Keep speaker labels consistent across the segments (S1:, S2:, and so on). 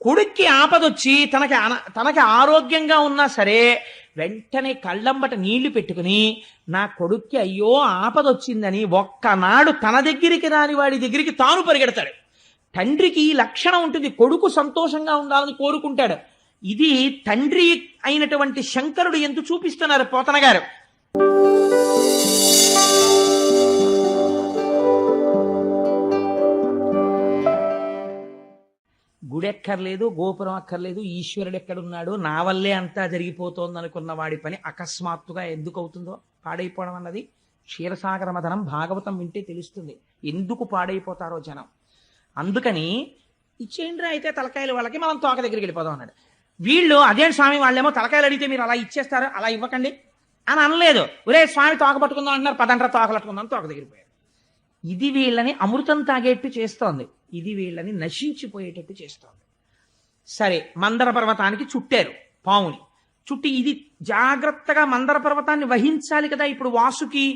S1: కొడుక్కి ఆపదొచ్చి తనకి ఆరోగ్యంగా ఉన్నా సరే వెంటనే కళ్ళంబట నీళ్లు పెట్టుకుని నా కొడుక్కి అయ్యో ఆపదొచ్చిందని ఒక్కనాడు తన దగ్గరికి రాని వాడి దగ్గరికి తాను పరిగెడతాడు. తండ్రికి ఈ లక్షణం ఉంటుంది, కొడుకు సంతోషంగా ఉండాలని కోరుకుంటాడు. ఇది తండ్రి అయినటువంటి శంకరుడు ఎందుకు చూపిస్తున్నారు పోతన గారు. గుడెక్కర్లేదు, గోపురం అక్కర్లేదు, ఈశ్వరుడు ఎక్కడున్నాడు, నా వల్లే అంతా జరిగిపోతోంది అనుకున్న వాడి పని అకస్మాత్తుగా ఎందుకు అవుతుందో పాడైపోవడం అన్నది క్షీరసాగర మథనం భాగవతం వింటే తెలుస్తుంది ఎందుకు పాడైపోతారో జనం. అందుకని ఇచ్చేయండి అయితే తలకాయలు వాళ్ళకి, మనం తోక దగ్గరికి వెళ్ళిపోదాం అన్నాడు. వీళ్ళు అదే స్వామి వాళ్ళేమో తలకాయలు అడిగితే మీరు అలా ఇచ్చేస్తారు, అలా ఇవ్వకండి అని అనలేదు. ఒరే స్వామి తోక పట్టుకుందాం అంటున్నారు, పదండ్రా తోకలు పట్టుకుందాం, తోక దగ్గరికి పోయారు. ఇది వీళ్ళని అమృతం తాగేట్టు చేస్తోంది, ఇది వీళ్ళని నశించిపోయేటట్టు చేస్తోంది. సరే, మందర పర్వతానికి చుట్టారు పావుని. చుట్టి ఇది జాగ్రత్తగా మందర పర్వతాన్ని వహించాలి కదా ఇప్పుడు వాసుకి.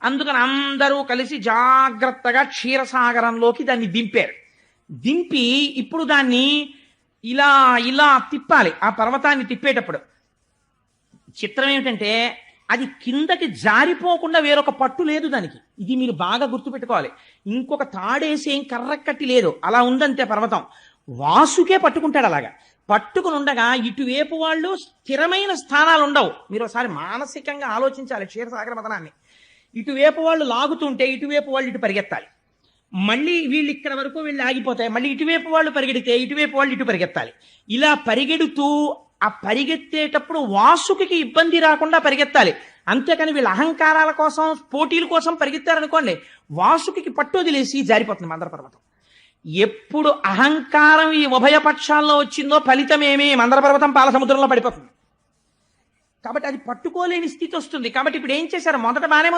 S1: అందుకని అందరూ కలిసి జాగ్రత్తగా క్షీరసాగరంలోకి దాన్ని దింపారు. దింపి ఇప్పుడు దాన్ని ఇలా ఇలా తిప్పాలి. ఆ పర్వతాన్ని తిప్పేటప్పుడు చిత్రం ఏమిటంటే అది కిందకి జారిపోకుండా వేరొక పట్టు లేదు దానికి. ఇది మీరు బాగా గుర్తుపెట్టుకోవాలి. ఇంకొక తాడేసేం కర్రకట్టి లేదు, అలా ఉందంతే పర్వతం. వాసుకే పట్టుకుంటాడు. అలాగా పట్టుకుని ఉండగా ఇటువైపు వాళ్ళు స్థిరమైన స్థానాలు ఉండవు. మీరు ఒకసారి మానసికంగా ఆలోచించాలి క్షీరసాగర మథనాన్ని. ఇటువైపు వాళ్ళు లాగుతుంటే ఇటువైపు వాళ్ళు ఇటు పరిగెత్తాలి, మళ్ళీ వీళ్ళు ఇక్కడ వరకు వీళ్ళు ఆగిపోతాయి, మళ్ళీ ఇటువైపు వాళ్ళు పరిగెడితే ఇటువైపు వాళ్ళు ఇటు పరిగెత్తాలి. ఇలా పరిగెడుతూ ఆ పరిగెత్తేటప్పుడు వాసుకి ఇబ్బంది రాకుండా పరిగెత్తాలి. అంతేకాని వీళ్ళ అహంకారాల కోసం పోటీల కోసం పరిగెత్తారనుకోండి, వాసుకి పట్టు వదిలేసి జారిపోతుంది మందర పర్వతం. ఎప్పుడు అహంకారం ఈ ఉభయ పక్షాల్లో వచ్చిందో ఫలితమేమి, మందర పర్వతం పాల సముద్రంలో పడిపోతుంది. కాబట్టి అది పట్టుకోలేని స్థితి వస్తుంది. కాబట్టి ఇప్పుడు ఏం చేశారు, మొదట బాగానే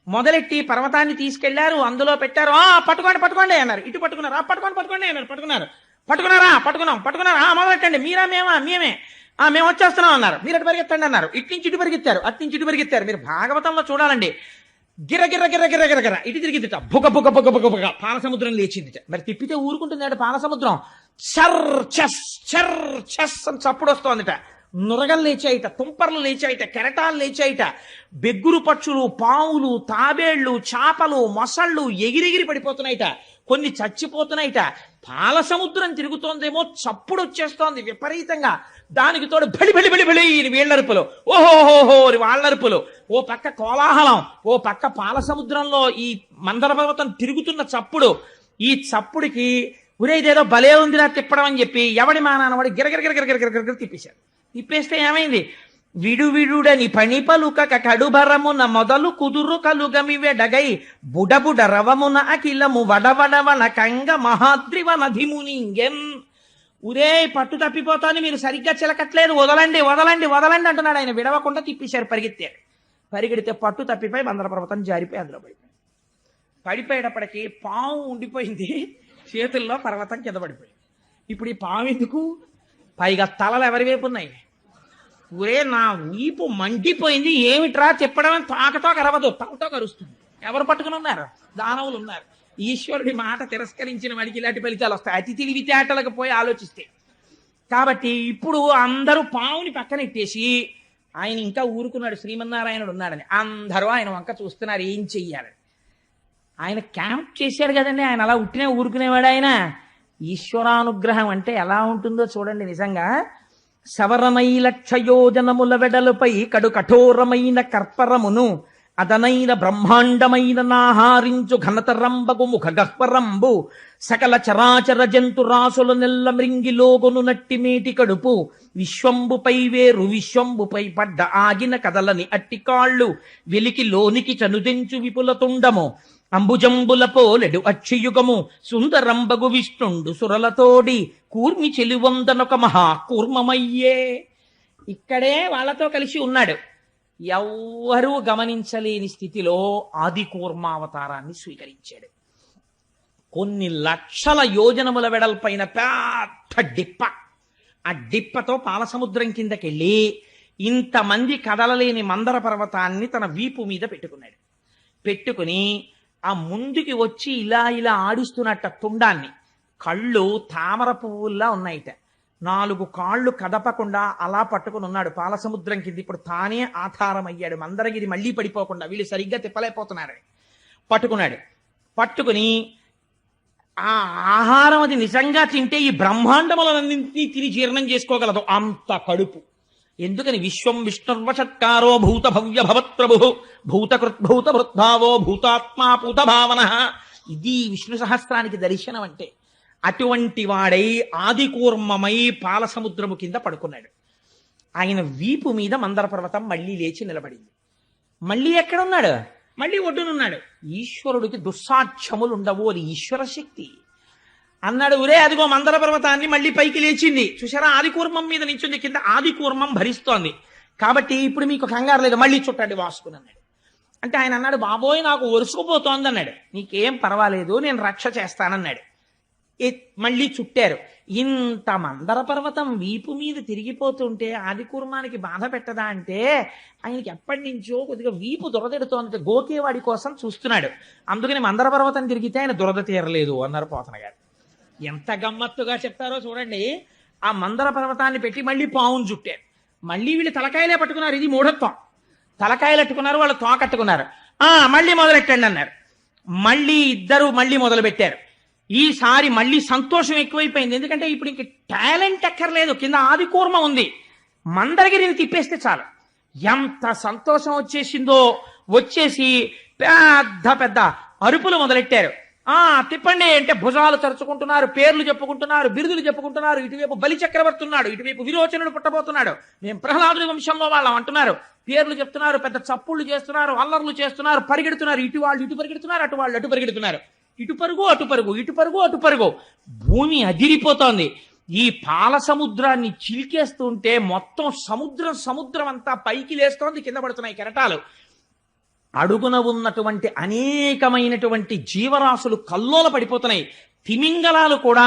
S1: మొదలెట్టి పర్వతాన్ని తీసుకెళ్లారు, అందులో పెట్టారు. పట్టుకోండి పట్టుకోండి అన్నారు. ఇటు పట్టుకున్నారు, పట్టుకోండి అన్నారు. పట్టుకున్నారా మొదలెట్టండి. మీరా మేమే మేము వచ్చేస్తున్నాం అన్నారు. మీరు అటు పరిగెత్తండి అన్నారు. ఇట్నుంచి ఇటు పరిగెత్తారు, అట్నుంచి ఇటు పరిగెత్తారు. మీరు భాగవతంలో చూడాలండి, గిర గిర గిర గిర గిర గిర ఇటు తిరిగిద్దిట, బుగ బుగ బుగ బుగ బుగ పాల సముద్రం లేచిందిట. మరి తిప్పితే ఊరుకుంటుంది పాల సముద్రం. చర్ చెస్ అని చప్పుడు వస్తోందిట. నురగలు లేచాయిట, తుంపర్లు లేచాయిట, కెరటాలు లేచాయిట. బెగ్గురు పక్షులు, పావులు, తాబేళ్లు, చాపలు, మొసళ్ళు ఎగిరెగిరి పడిపోతున్నాయిట, కొన్ని చచ్చిపోతున్నాయిట. పాల సముద్రం తిరుగుతోందేమో, చప్పుడు వచ్చేస్తోంది విపరీతంగా. దానికి తోడు బలి బలి బలి బలి వీళ్ళరుపులు, ఓహోహోహో వాళ్ళరుపులు, ఓ పక్క కోలాహలం, ఓ పక్క పాల సముద్రంలో ఈ మందర పర్వతం తిరుగుతున్న చప్పుడు. ఈ చప్పుడికి ఉరేదేదో భలే ఉందిరా తిప్పడం అని చెప్పి ఎవడి మానవాడి గిరగిర తిప్పేశారు. తిప్పేస్తే ఏమైంది, విడువిడుడని పని పలుకక కడుభరమున మొదలు కుదురు కలుగమివెడగై బుడబుడ రవమున అఖిలము వడవడవన కంగ మహాద్రివనధిమునింగెన్. ఉరే పట్టు తప్పిపోతాను, మీరు సరిగ్గా చిలకట్లేదు, వదలండి వదలండి వదలండి అంటున్నాడు ఆయన. విడవకుండా తిప్పేశారు, పరిగెడితే పట్టు తప్పిపోయి మందర పర్వతం జారిపోయి అందులో పడిపోయేటప్పటికి పాము ఉండిపోయింది చేతుల్లో, పర్వతం కింద పడిపోయింది. ఇప్పుడు ఈ పాము ఎందుకు, పైగా తలలు ఎవరి వైపు ఉన్నాయి. ఊరే నా వీపు మండిపోయింది, ఏమిట్రా చెప్పడం, తాకతో కరవదు, తలతో కరుస్తుంది. ఎవరు పట్టుకుని ఉన్నారు, దానవులు ఉన్నారు. ఈశ్వరుడి మాట తిరస్కరించిన వాడికి ఇలాంటి ఫలితాలు వస్తాయి, అతి తెలివితేటలకు పోయి ఆలోచిస్తే. కాబట్టి ఇప్పుడు అందరూ పావుని పక్కనెట్టేసి, ఆయన ఇంకా ఊరుకున్నాడు, శ్రీమన్నారాయణుడు ఉన్నాడని. అందరూ ఆయన వంక చూస్తున్నారు ఏం చెయ్యాలని. ఆయన క్యాంప్ చేశాడు కదండి, ఆయన అలా ఉట్టినే ఊరుకునేవాడు ఆయన. ఈశ్వరానుగ్రహం అంటే ఎలా ఉంటుందో చూడండి నిజంగా. సవరనైలక్షయోజనముల వెడలుపై కడు కఠోరమైన కర్పరమును అదనైన బ్రహ్మాండమైన నాహారించు ఘనతరంబగు ముఖ గహ్వరంబు సకల చరాచర జంతు రాసుల నెల్ల మృంగిలోగును నట్టి మేటి కడుపు విశ్వంబుపై వేరు విశ్వంబుపై పడ్డ ఆగిన కదలని అట్టి కాళ్ళు వెలికి లోనికి చనుదెంచు విపుల తుండము అంబుజంబుల పోలెడు అక్షయుగము సుందరంబగు విష్ణుండు సురలతోడి కూర్మి చెలివందనొక మహా కూర్మమయ్యే. ఇక్కడే వాళ్ళతో కలిసి ఉన్నాడు. ఎవ్వరూ గమనించలేని స్థితిలో ఆది కూర్మావతారాన్ని స్వీకరించాడు. కొన్ని లక్షల యోజనముల వెడల్పైన పెద్ద డిప్ప, ఆ డిప్పతో పాలసముద్రం కిందకెళ్ళి ఇంతమంది కదలలేని మందర పర్వతాన్ని తన వీపు మీద పెట్టుకుని ఆ ముందుకి వచ్చి ఇలా ఇలా ఆడిస్తున్నట్ట తుండాన్ని కళ్ళు తామర పువ్వుల్లా ఉన్నాయిట. 4 కాళ్ళు కదపకుండా అలా పట్టుకుని ఉన్నాడు పాలసముద్రం కింద. ఇప్పుడు తానే ఆధారం అయ్యాడు, మందరగిరి మళ్ళీ పడిపోకుండా, వీళ్ళు సరిగ్గా తిప్పలేకపోతున్నారు. పట్టుకున్నాడు. పట్టుకుని ఆ ఆహారం అది నిజంగా తింటే ఈ బ్రహ్మాండములన్నింటినీ తిని జీర్ణం చేసుకోగలదు, అంత కడుపు. ఎందుకని విశ్వం విష్ణుర్వషట్కారో భూత భవ్య భవత్ప్రభు భూతకృద్భూత భృద్భావో భూతాత్మా పూత భావన. ఇది విష్ణు సహస్రానికి దర్శనం అంటే. అటువంటి వాడై ఆదికూర్మమై పాలసముద్రము కింద పడుకున్నాడు. ఆయన వీపు మీద మందర పర్వతం మళ్ళీ లేచి నిలబడింది. మళ్ళీ ఎక్కడున్నాడు? మళ్ళీ ఒడ్డునున్నాడు. ఈశ్వరుడికి దుస్సాధ్యములు ఉండవు, అది ఈశ్వర శక్తి అన్నాడు. ఒరే అదిగో మందర పర్వతాన్ని మళ్ళీ పైకి లేచింది చూసారా, ఆదికూర్మం మీద నించుంది, కింద ఆదికూర్మం భరిస్తోంది, కాబట్టి ఇప్పుడు మీకు కంగారు లేదు, మళ్ళీ చుట్టండి వాసుకుని అన్నాడు. అంటే ఆయన అన్నాడు, బాబోయ్ నాకు ఒరుసుకుపోతోంది అన్నాడు. నీకేం పర్వాలేదు, నేను రక్ష చేస్తానన్నాడు. మళ్ళీ చుట్టారు. ఇంత మందర పర్వతం వీపు మీద తిరిగిపోతుంటే ఆదికూర్మానికి బాధ పెట్టదా అంటే, ఆయనకి ఎప్పటి నుంచో కొద్దిగా వీపు దురదెడుతోంది, గోకేవాడి కోసం చూస్తున్నాడు. అందుకని మందర పర్వతం తిరిగితే ఆయన దురద తీరలేదు అన్నారు పోతన గారు. ఎంత గమ్మత్తుగా చెప్తారో చూడండి. ఆ మందర పర్వతాన్ని పెట్టి మళ్ళీ పావును చుట్టారు. మళ్ళీ వీళ్ళు తలకాయలే పట్టుకున్నారు, ఇది మూఢత్వం. తలకాయలు అట్టుకున్నారు, వాళ్ళు తోకట్టుకున్నారు. మళ్ళీ మొదలెట్టండి అన్నారు. మళ్ళీ ఇద్దరు మళ్ళీ మొదలు పెట్టారు. ఈసారి మళ్ళీ సంతోషం ఎక్కువైపోయింది, ఎందుకంటే ఇప్పుడు ఇంక టాలెంట్ ఎక్కర్లేదు, కింద ఆదికూర్మ ఉంది, మందరగిరిని తిప్పేస్తే చాలు. ఎంత సంతోషం వచ్చేసిందో. వచ్చేసి పెద్ద పెద్ద అరుపులు మొదలెట్టారు. తిప్పండి అంటే భుజాలు తరుచుకుంటున్నారు, పేర్లు చెప్పుకుంటున్నారు, బిరుదులు చెప్పుకుంటున్నారు. ఇటువైపు బలి చక్రవర్తి ఉన్నాడు, ఇటువైపు విరోచనుడు పుట్టబోతున్నాడు, మేము ప్రహ్లాదుడి వంశంలో వాళ్ళం అంటున్నారు. పేర్లు చెప్తున్నారు, పెద్ద చప్పుళ్ళు చేస్తున్నారు, అల్లర్లు చేస్తున్నారు, పరిగెడుతున్నారు. ఇటు వాళ్ళు ఇటు పరిగెడుతున్నారు, అటు వాళ్ళు అటు పరిగెడుతున్నారు. ఇటు పరుగు అటు పరుగు, ఇటు పరుగు అటు పరుగు. భూమి అదిరిపోతోంది. ఈ పాల సముద్రాన్ని చిలికేస్తుంటే మొత్తం సముద్రం అంతా పైకి లేస్తోంది, కింద పడుతున్నాయి కెరటాలు. అడుగున ఉన్నటువంటి అనేకమైనటువంటి జీవరాశులు కల్లోల పడిపోతున్నాయి. తిమింగలాలు కూడా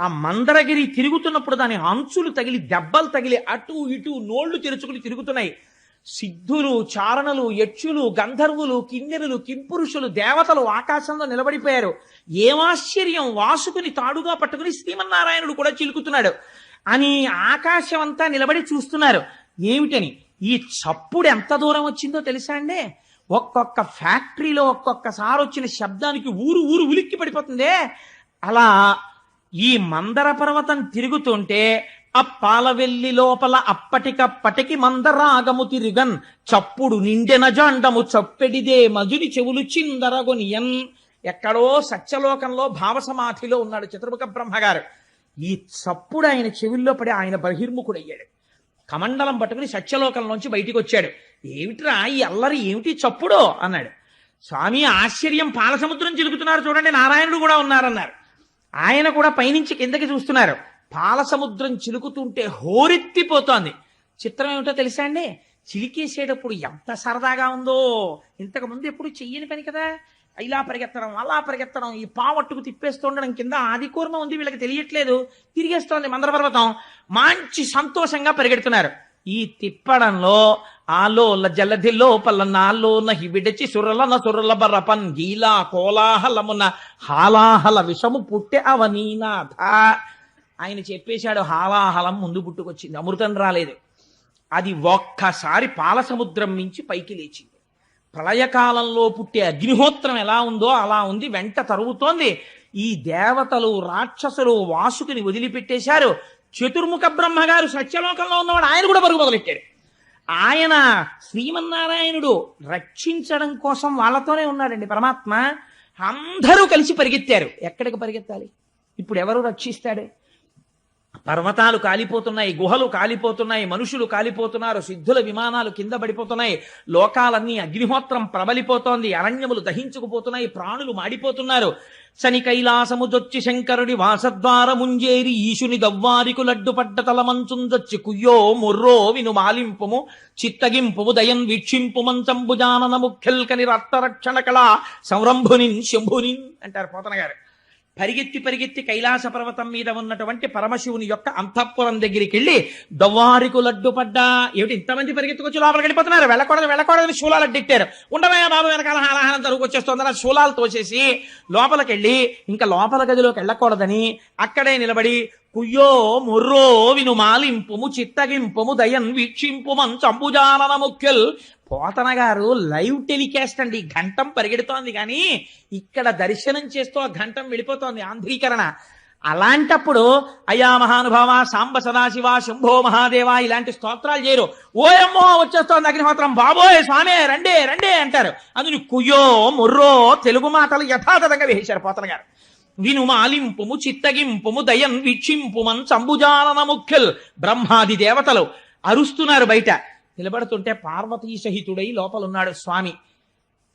S1: ఆ మందరగిరి తిరుగుతున్నప్పుడు దాని అంచులు తగిలి, దెబ్బలు తగిలి అటు ఇటు నోళ్లు తెరుచుకుని తిరుగుతున్నాయి. సిద్ధులు, చారణులు, యక్షులు, గంధర్వులు, కిన్నెరులు, కింపురుషులు, దేవతలు ఆకాశంలో నిలబడిపోయారు. ఏమాశ్చర్యం, వాసుకుని తాడుగా పట్టుకుని శ్రీమన్నారాయణుడు కూడా చిలుకుతున్నాడు అని ఆకాశం అంతా నిలబడి చూస్తున్నారు. ఏమిటని? ఈ చప్పుడు ఎంత దూరం వచ్చిందో తెలుసా అండి? ఒక్కొక్క ఫ్యాక్టరీలో ఒక్కొక్కసారి వచ్చిన శబ్దానికి ఊరు ఊరు ఉలిక్కి పడిపోతుందే. అలా ఈ మందర పర్వతం తిరుగుతుంటే అప్పాలవెల్లి లోపల అప్పటికప్పటికి మందరాగము తిరిగన్ చప్పుడు నిండెన జాండము చప్పెడిదే మధుని చెవులు చిందరగొనియన్. ఎక్కడో సత్యలోకంలో భావసమాధిలో ఉన్నాడు చతుర్ముఖ బ్రహ్మగారు. ఈ చప్పుడు ఆయన చెవుల్లో పడి ఆయన బహిర్ముఖుడయ్యాడు. కమండలం పట్టుకుని సత్యలోకంలోంచి బయటికి వచ్చాడు. ఏమిట్రా ఈ అల్లరి, ఏమిటి చప్పుడు అన్నాడు. స్వామి ఆశ్చర్యం, పాలసముద్రం చిలుకుతున్నారు చూడండి, నారాయణుడు కూడా ఉన్నారన్నారు. ఆయన కూడా పైనుంచి కిందకి చూస్తున్నారు. పాలసముద్రం చిలుకుతుంటే హోరెత్తిపోతోంది. చిత్రం ఏమిటో తెలుసా అండి? చిలికేసేటప్పుడు ఎంత సరదాగా ఉందో. ఇంతకుముందు ఎప్పుడు చెయ్యని పని కదా, ఇలా పరిగెత్తడం, అలా పరిగెత్తడం, ఈ పావట్టుకు తిప్పేస్తుండడం. కింద ఆదికూర్మ ఉంది, వీళ్ళకి తెలియట్లేదు, తిరిగేస్తోంది మందర పర్వతం. మంచి సంతోషంగా పరిగెడుతున్నారు. ఈ తిప్పడంలో ఆలోల జలధి లోపల నాలోన విడచి సురలన సురల బరపన్ గీలా కోలాహలమున హాలాహల విషము పుట్టె అవనీనాథ. ఆయన చెప్పేశాడు, హాలాహలం ముందు పుట్టుకొచ్చింది, అమృతం రాలేదు. అది ఒక్కసారి పాలసముద్రం నుంచి పైకి లేచింది. ప్రళయకాలంలో పుట్టే అగ్నిహోత్రం ఎలా ఉందో అలా ఉంది, వెంట తరుగుతోంది. ఈ దేవతలు, రాక్షసులు వాసుకుని వదిలిపెట్టేశారు. చతుర్ముఖ బ్రహ్మగారు సత్యలోకంలో ఉన్నవాడు, ఆయన కూడా పరుగు మొదలెట్టాడు. ఆయన శ్రీమన్నారాయణుడు రక్షించడం కోసం వాళ్ళతోనే ఉన్నాడండి పరమాత్మ. అందరూ కలిసి పరిగెత్తారు. ఎక్కడికి పరిగెత్తాలి? ఇప్పుడు ఎవరు రక్షిస్తాడు? పర్వతాలు కాలిపోతున్నాయి, గుహలు కాలిపోతున్నాయి, మనుషులు కాలిపోతున్నారు, సిద్ధుల విమానాలు కింద పడిపోతున్నాయి, లోకాలన్నీ అగ్నిహోత్రం ప్రబలిపోతోంది, అరణ్యములు దహించుకుపోతున్నాయి, ప్రాణులు మాడిపోతున్నారు. శని కైలాసముదొచ్చి శంకరుడి వాసద్వారముంజేరి ఈశుని దవ్వారికు లడ్డుపడ్డ తలమంచుందొచ్చి కుయ్యో మొర్రో విను మాలింపుము చిత్తగింపుము దయన్ వీక్షింపు మంచంబుజానన ముఖ్యల్కని రక్తరక్షణ కళ సంరంభునిన్ శంభునిన్ అంటారు పోతన గారు. పరిగెత్తి పరిగెత్తి కైలాస పర్వతం మీద ఉన్నటువంటి పరమశివుని యొక్క అంతఃపురం దగ్గరికి వెళ్ళి దవ్వారికు లడ్డు పడ్డా. ఏమిటి ఇంతమంది పరిగెత్తుకొచ్చి లోపలికి వెళ్ళిపోతున్నారు, వెళ్ళకూడదని శూలాలు అడ్డెట్టారు. ఉండమయ్యా బాబు వెనకాల హాలాహలం జరుగుకొచ్చేస్తుందని శూలాలు తోసేసి లోపలికి వెళ్ళి ఇంకా లోపల గదిలోకి వెళ్ళకూడదని అక్కడే నిలబడి కుయ్యో మొర్రో విను మాలింపుము చిత్తగింపుము దయన్ వీక్షింపుమన్ చంబుజానన ముఖ్యల్. పోతన గారు లైవ్ టెలికాస్ట్ అండి, ఘంటం పరిగెడుతోంది కానీ ఇక్కడ దర్శనం చేస్తూ ఆ ఘంటం వెళ్ళిపోతోంది, ఆంధ్రీకరణ. అలాంటప్పుడు అయ్యా మహానుభావ సాంబ సదాశివ శంభో మహాదేవ ఇలాంటి స్తోత్రాలు చేయరు. ఓయమ్మో వచ్చేస్తోంది అగ్నిహోత్రం, బాబోయ్ స్వామి రండే రండే అంటారు. అందుని కుయ్యో మొర్రో తెలుగు మాటలు యథాతథంగా వేశారు పోతన గారు. విను మాలింపుము చిత్తగింపుము దయన్ వీక్షింపుమన్ చంబుజానన ముఖ్యల్. బ్రహ్మాది దేవతలు అరుస్తున్నారు బయట. నిలబడుతుంటే పార్వతీ సహితుడై లోపలున్నాడు స్వామి.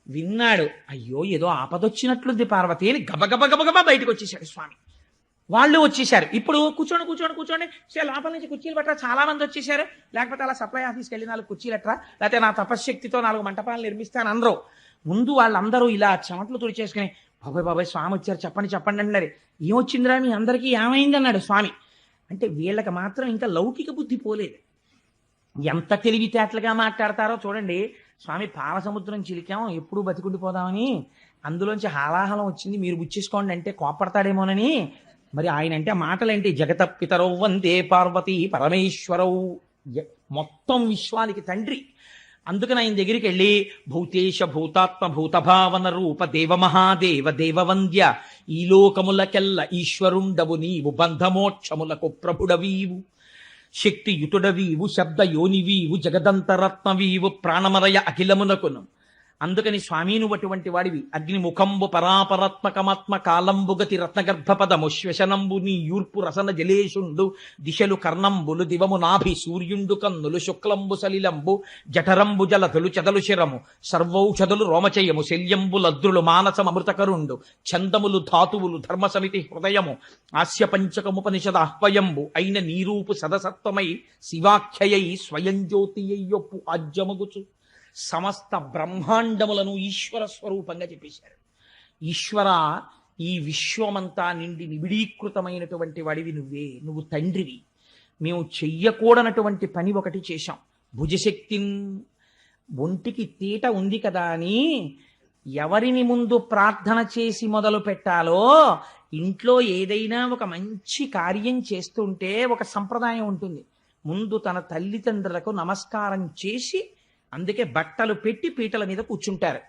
S1: విన్నాడు, అయ్యో ఏదో ఆపదొచ్చినట్లుంది పార్వతి అని గబగబ బయటకు వచ్చేసాడు స్వామి. వాళ్ళు వచ్చేసారు. ఇప్పుడు కూర్చోండి లోపల నుంచి కుర్చీలు పట్టరా, చాలా మంది వచ్చేసారు. లేకపోతే అలా సప్లై ఆఫీస్కి వెళ్ళి 4 కుర్చీలు ఎట్రా, లేకపోతే నా తపశ్శక్తితో 4 మంటపాలు నిర్మిస్తాను అందరూ. ముందు వాళ్ళందరూ ఇలా చెమట్లు తుడిచేసుకుని బాబాయ్ స్వామి వచ్చారు చెప్పండి అన్నారు. ఏమొచ్చిందిరా మీ అందరికీ, ఏమైంది అన్నాడు స్వామి. అంటే వీళ్ళకి మాత్రం ఇంకా లౌకిక బుద్ధి పోలేదు. ఎంత తెలివితేటలుగా మాట్లాడతారో చూడండి. స్వామి పాలసముద్రం చిలికాం ఎప్పుడు బతికుండిపోదామని, అందులోంచి హాలాహలం వచ్చింది మీరు బుచ్చేసుకోండి అంటే కోపడతాడేమోనని. మరి ఆయన అంటే మాటలేంటి, జగత పితరౌ వందే పార్వతీ పరమేశ్వరౌ, మొత్తం విశ్వానికి తండ్రి. అందుకని ఆయన దగ్గరికి వెళ్ళి భూతేశ భూతాత్మ భూతభావన రూప దేవమహాదేవ దేవవంద్య, ఈ లోకములకెల్ల ఈశ్వరుండవు నీవు, బంధమోక్షములకు ప్రభుడవీవు, శక్తియుతుడవీవు, శబ్ద యోనివీవు, జగదంతరత్నవీవు, ప్రాణమరయ అఖిలమునకును. అందుకని స్వామీను అటువంటి వాడివి. అగ్నిముఖంబు పరాపరాత్మకమాత్మ కాలంబుగతి రత్నగర్భపదము శ్వశనంబు నీ యూర్పు రసన జలేషుండు, దిశలు కర్ణంబులు దివము నాభి సూర్యుండు కన్నులు, శుక్లంబు సలిలంబు జఠరంబు జలతులు చెదలు శిరము, సర్వౌషధులు రోమచయము, శల్యంబులద్రులు మానసమృతకరుండు, ఛందములు ధాతువులు ధర్మసమితి హృదయము, ఆస్య పంచకముపనిషద ఆహ్వయంబు అయిన నీరూపు సదసత్వమై శివాఖ్యయై స్వయం జ్యోతియ్యొప్పు ఆజ్యమగుచు. సమస్త బ్రహ్మాండములను ఈశ్వర స్వరూపంగా చెప్పేశారు. ఈశ్వర, ఈ విశ్వమంతా నిండి నిబిడీకృతమైనటువంటి వాడివి నువ్వే, నువ్వు తండ్రివి. మేము చెయ్యకూడనటువంటి పని ఒకటి చేశాం. భుజశక్తి, ఒంటికి తీట ఉంది కదా అని ఎవరిని ముందు ప్రార్థన చేసి మొదలు పెట్టాలో, ఇంట్లో ఏదైనా ఒక మంచి కార్యం చేస్తుంటే ఒక సంప్రదాయం ఉంటుంది. ముందు తన తల్లిదండ్రులకు నమస్కారం చేసి అందుకే బట్టలు పెట్టి పీటల మీద కూర్చుంటారు.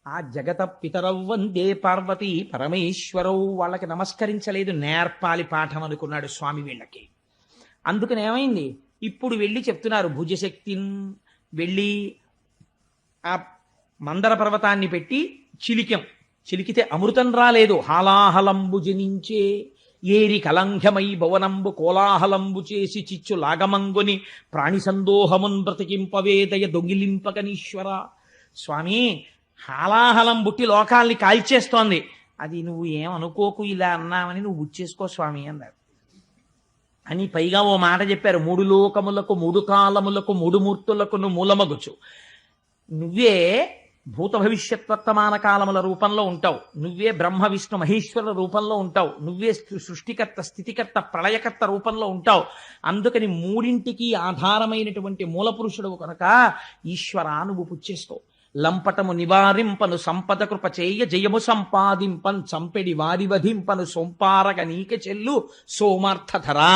S1: ఆ జగత పితరౌ వందే పార్వతీ పరమేశ్వరౌ వాళ్ళకి నమస్కరించలేదు, నేర్పాలి పాఠం అనుకున్నాడు స్వామి వీళ్ళకి. అందుకని ఏమైంది, ఇప్పుడు వెళ్ళి చెప్తున్నారు భుజశక్తిని. వెళ్ళి ఆ మందర పర్వతాన్ని పెట్టి చిలికితే అమృతం రాలేదు, హాలాహలంబు జనించే, ఏరి కలంఘమై భవనంబు కోలాహలంబు చేసి చిచ్చు లాగమంగుని, ప్రాణి సందోహమున్ బ్రతికింపవేదయ దొంగిలింపకనీశ్వర. స్వామి హాలాహలం బుట్టి లోకాల్ని కాల్చేస్తోంది, అది నువ్వు ఏమనుకోకు, ఇలా అన్నామని నువ్వు బుచ్చేసుకో స్వామి అన్నారు. అని పైగా ఓ మాట చెప్పారు, 3 లోకములకు 3 కాలములకు 3 మూర్తులకు మూలమగుచు. నువ్వే భూత భవిష్యత్ వర్తమాన కాలముల రూపంలో ఉంటావు, నువ్వే బ్రహ్మ విష్ణు మహేశ్వర రూపంలో ఉంటావు, నువ్వే సృష్టికర్త స్థితికర్త ప్రళయకర్త రూపంలో ఉంటావు. అందుకని 3ంటికి ఆధారమైనటువంటి మూలపురుషుడు కనుక ఈశ్వర నువ్వు పుచ్చేసుకో. లంపటము నివారింపను సంపద కృప చేయ జయము సంపాదింపన్, చంపెడి వారి వధింపను సొంపారగ నీక చెల్లు సోమార్థధరా.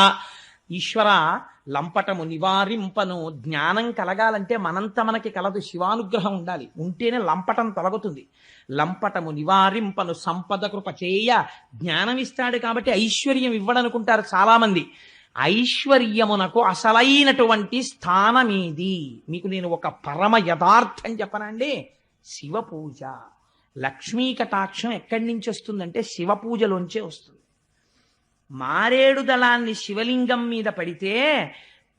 S1: ఈశ్వర లంపటము నివారింపను, జ్ఞానం కలగాలంటే మనంత మనకి కలదు, శివానుగ్రహం ఉండాలి, ఉంటేనే లంపటం తొలగుతుంది. లంపటము నివారింపను సంపద కృప చేయ, జ్ఞానం ఇస్తాడు కాబట్టి ఐశ్వర్యం ఇవ్వడనుకుంటారు చాలా మంది. ఐశ్వర్యమునకు అసలైనటువంటి స్థానమేది? మీకు నేను ఒక పరమ యథార్థం చెప్పనండి, శివ పూజ. లక్ష్మీ కటాక్షం ఎక్కడి నుంచి వస్తుందంటే శివ పూజలోంచే వస్తుంది. మారేడు దళాన్ని శివలింగం మీద పడితే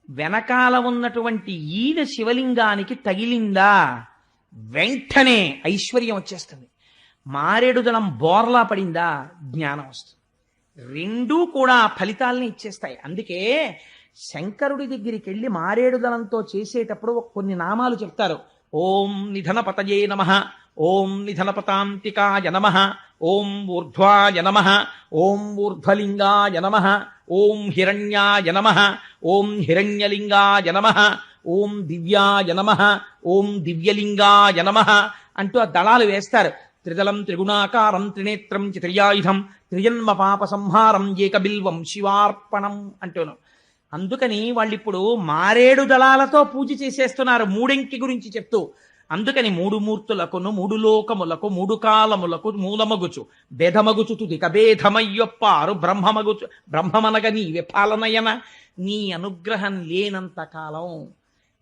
S1: వెనకాల ఉన్నటువంటి ఈన శివలింగానికి తగిలిందా వెంటనే ఐశ్వర్యం వచ్చేస్తుంది. మారేడు దళం బోర్లా పడిందా జ్ఞానం వస్తుంది. రెండూ కూడా ఫలితాలని ఇచ్చేస్తాయి. అందుకే శంకరుడి దగ్గరికి వెళ్ళి మారేడు దళంతో చేసేటప్పుడు కొన్ని నామాలు చెప్తారు. ఓం నిధన పతయే నమః, ఓం నిధనపతాంతికాయ నమః, ఓం ఊర్ధ్వాయ నమః, ఓం ఊర్ధ్వలింగాయ నమః, ఓం హిరణ్యాయ నమః, ఓం హిరణ్యలింగాయ నమః, ఓం దివ్యాయ నమః, ఓం దివ్యలింగాయ నమః అంటూ ఆ దళాలు వేస్తారు. త్రిదళం త్రిగుణాకారం త్రినేత్రం చిత్రయాయుధం త్రియన్మ పాప సంహారం ఏకబిల్వం శివార్పణం అంటూను. అందుకని వాళ్ళు ఇప్పుడు మారేడు దళాలతో పూజ చేసేస్తున్నారు మూడెంకి గురించి చెప్తూ. అందుకని మూడు మూర్తులకును మూడు లోకములకు మూడు కాలములకు మూలమగుచు భేదమగుచు తుదిక భేదమయ్యొప్పారు బ్రహ్మమనగ నీవే పాలనయన. నీ అనుగ్రహం లేనంత కాలం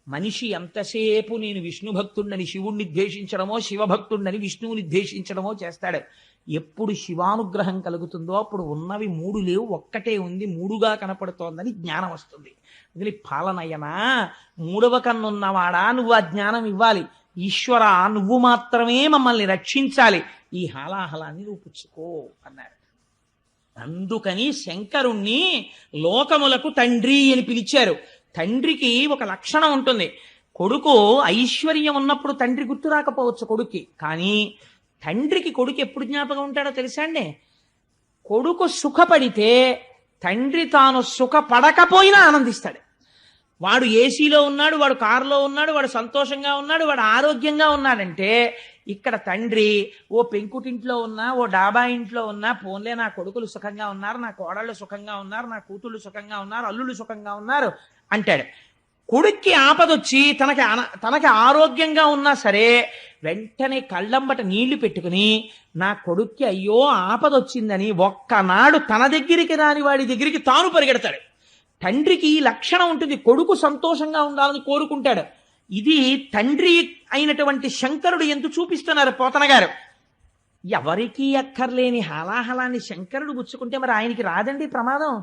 S1: మనిషి ఎంతసేపు నేను విష్ణు భక్తుడిని శివుణ్ణి ద్వేషించడమో శివభక్తుడిని విష్ణువుని ద్వేషించడమో చేస్తాడు. ఎప్పుడు శివానుగ్రహం కలుగుతుందో అప్పుడు ఉన్నవి మూడు లేవు, ఒక్కటే ఉంది, మూడుగా కనపడుతోందని జ్ఞానం వస్తుంది. ఇది పాలనయనా, మూడవ కన్నున్నవాడా నువ్వు ఆ జ్ఞానం ఇవ్వాలి. ఈశ్వర నువ్వు మాత్రమే మమ్మల్ని రక్షించాలి, ఈ హాలాహలాన్ని నువ్వు పుచ్చుకో అన్నారు. అందుకని శంకరుణ్ణి లోకములకు తండ్రి అని పిలిచారు. తండ్రికి ఒక లక్షణం ఉంటుంది. కొడుకు ఐశ్వర్యం ఉన్నప్పుడు తండ్రి గుర్తు రాకపోవచ్చు కొడుక్కి, కానీ తండ్రికి కొడుకు ఎప్పుడు జ్ఞాపకం ఉంటాడో తెలుసా అండి? కొడుకు సుఖపడితే తండ్రి తాను సుఖపడకపోయినా ఆనందిస్తాడు. వాడు ఏసీలో ఉన్నాడు, వాడు కారులో ఉన్నాడు, వాడు సంతోషంగా ఉన్నాడు, వాడు ఆరోగ్యంగా ఉన్నాడంటే ఇక్కడ తండ్రి ఓ పెంకుటింట్లో ఉన్నా ఓ డాబా ఇంట్లో ఉన్నా పోన్లే నా కొడుకులు సుఖంగా ఉన్నారు, నా కోడళ్ళు సుఖంగా ఉన్నారు, నా కూతుళ్ళు సుఖంగా ఉన్నారు, అల్లుళ్ళు సుఖంగా ఉన్నారు అంటాడు. కొడుక్కి ఆపదొచ్చి తనకి ఆరోగ్యంగా ఉన్నా సరే వెంటనే కళ్ళంబట నీళ్లు పెట్టుకుని నా కొడుక్కి అయ్యో ఆపదొచ్చిందని ఒక్కనాడు తన దగ్గరికి రాని వాడి దగ్గరికి తాను పరిగెడతాడు. తండ్రికి ఈ లక్షణం ఉంటుంది, కొడుకు సంతోషంగా ఉండాలని కోరుకుంటాడు. ఇది తండ్రి అయినటువంటి శంకరుడు ఎందుకు చూపిస్తున్నారు పోతన గారు. ఎవరికీ అక్కర్లేని హాలాహలాన్ని శంకరుడు పుచ్చుకుంటే మరి ఆయనకి రాదండి ప్రమాదం.